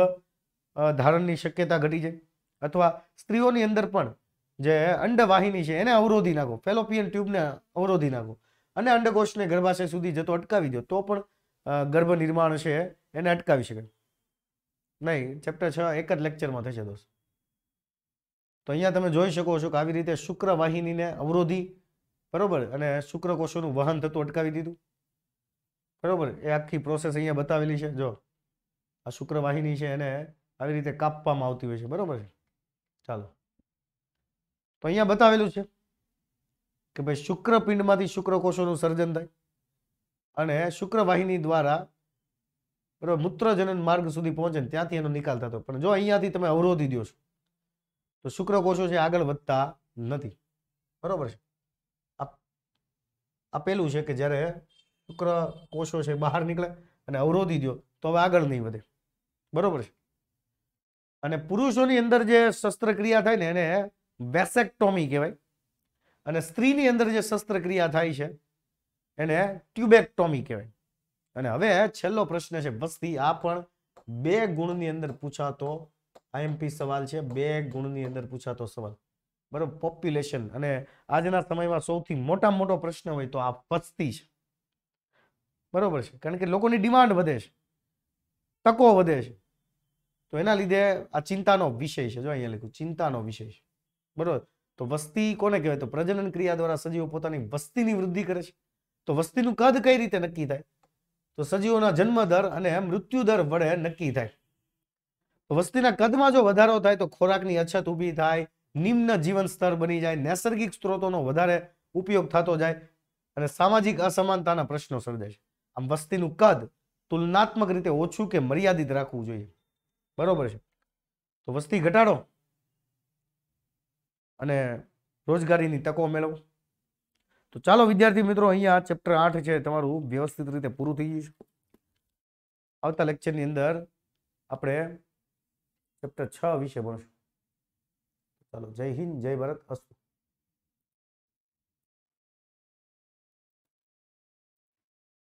ધારણની શક્યતા ઘટી જાય. અથવા સ્ત્રીઓની અંદર પણ જે અંડવાહિની છે એને અવરોધી નાખો, ફેલોપિયન ટ્યુબને અવરોધી નાખો, અને અંડકોષને ગર્ભાશય સુધી જતો અટકાવી દો તો પણ ગર્ભ નિર્માણ છે એને અટકાવી શકાય. નહીં, ચેપ્ટર 6 એક જ લેક્ચરમાં થશે દોસ્ત. તો અહીંયા તમે જોઈ શકો છો કે આવી રીતે શુક્રવાહિનીને અવરોધી, બરોબર, અને શુક્રકોષોનું વહન થતું અટકાવી દીધું. બરોબર. એ આખી પ્રોસેસ અહીંયા બતાવેલી છે. જો આ શુક્રવાહિની છે એને આવી રીતે કાપવામાં આવતી હોય છે. બરોબર છે. ચાલો, તો અહીંયા બતાવેલું છે કે ભાઈ શુક્રપિંડમાંથી શુક્રકોષોનું સર્જન થાય, અને શુક્રવાહિની દ્વારા બરોબર મૂત્રજનન માર્ગ સુધી પહોંચે ને ત્યાંથી એનો નિકાલ થતો. પણ જો અહીંયાથી તમે અવરોધી દો છો તો શુક્રકોષો છે આગળ વધતા નથી. બરોબર છે. આ પેલું છે કે જ્યારે શુક્રકોષો છે બહાર નીકળે અને અવરોધી દો તો હવે આગળ નહીં વધે. બરોબર છે. અને પુરુષોની અંદર જે શસ્ત્રક્રિયા થાય ને એને વેસેક્ટોમી કહેવાય, અને સ્ત્રીની અંદર જે શસ્ત્રક્રિયા થાય છે એને ટ્યુબેક્ટોમી કહેવાય. અને હવે છેલ્લો પ્રશ્ન છે વસ્તી. આ પણ 2 ગુણની અંદર પૂછાતો આઈએમપી સવાલ છે, 2 ગુણની અંદર પૂછાતો સવાલ. બરોબર. પોપ્યુલેશન, અને આજના સમયમાં સૌથી મોટામાં મોટો પ્રશ્ન હોય તો આ વસ્તી છે. બરોબર છે. કારણ કે લોકોની ડિમાન્ડ વધે છે, તકો વધે છે, તો એના લીધે આ ચિંતાનો વિષય છે. જો અહીંયા લખ્યું ચિંતાનો વિષય છે. બરોબર. તો વસ્તી કોને કહેવાય? તો પ્રજનન ક્રિયા દ્વારા સજીવો પોતાની વસ્તીની વૃદ્ધિ કરે છે. તો વસ્તીનું કદ કઈ રીતે નક્કી થાય? તો સજીવોના જન્મ દર અને મૃત્યુ દર વડે નક્કી થાય. તો વસ્તીના કદમાં જો વધારો થાય તો ખોરાકની અછત ઊભી થાય, નિમ્ન જીવન સ્તર બની જાય, નૈસર્ગિક સ્ત્રોતોનો વધારે ઉપયોગ થતો જાય, અને સામાજિક અસમાનતાના પ્રશ્નો સર્જાય છે. આમ વસ્તીનું કદ તુલનાત્મક રીતે ઓછું કે મર્યાદિત રાખવું જોઈએ. બરોબર છે. તો વસ્તી ઘટાડો અને રોજગારીની તકો મેળવો. તો ચાલો વિદ્યાર્થી મિત્રો, અહીંયા ચેપ્ટર 8 છે તમારું વ્યવસ્થિત રીતે પૂરું થઈ ગયું છે. આવતા લેક્ચરની અંદર આપણે ચેપ્ટર 6 વિશે ભણશું. ચાલો, જય હિન્દ, જય ભારત, અસ્તુ.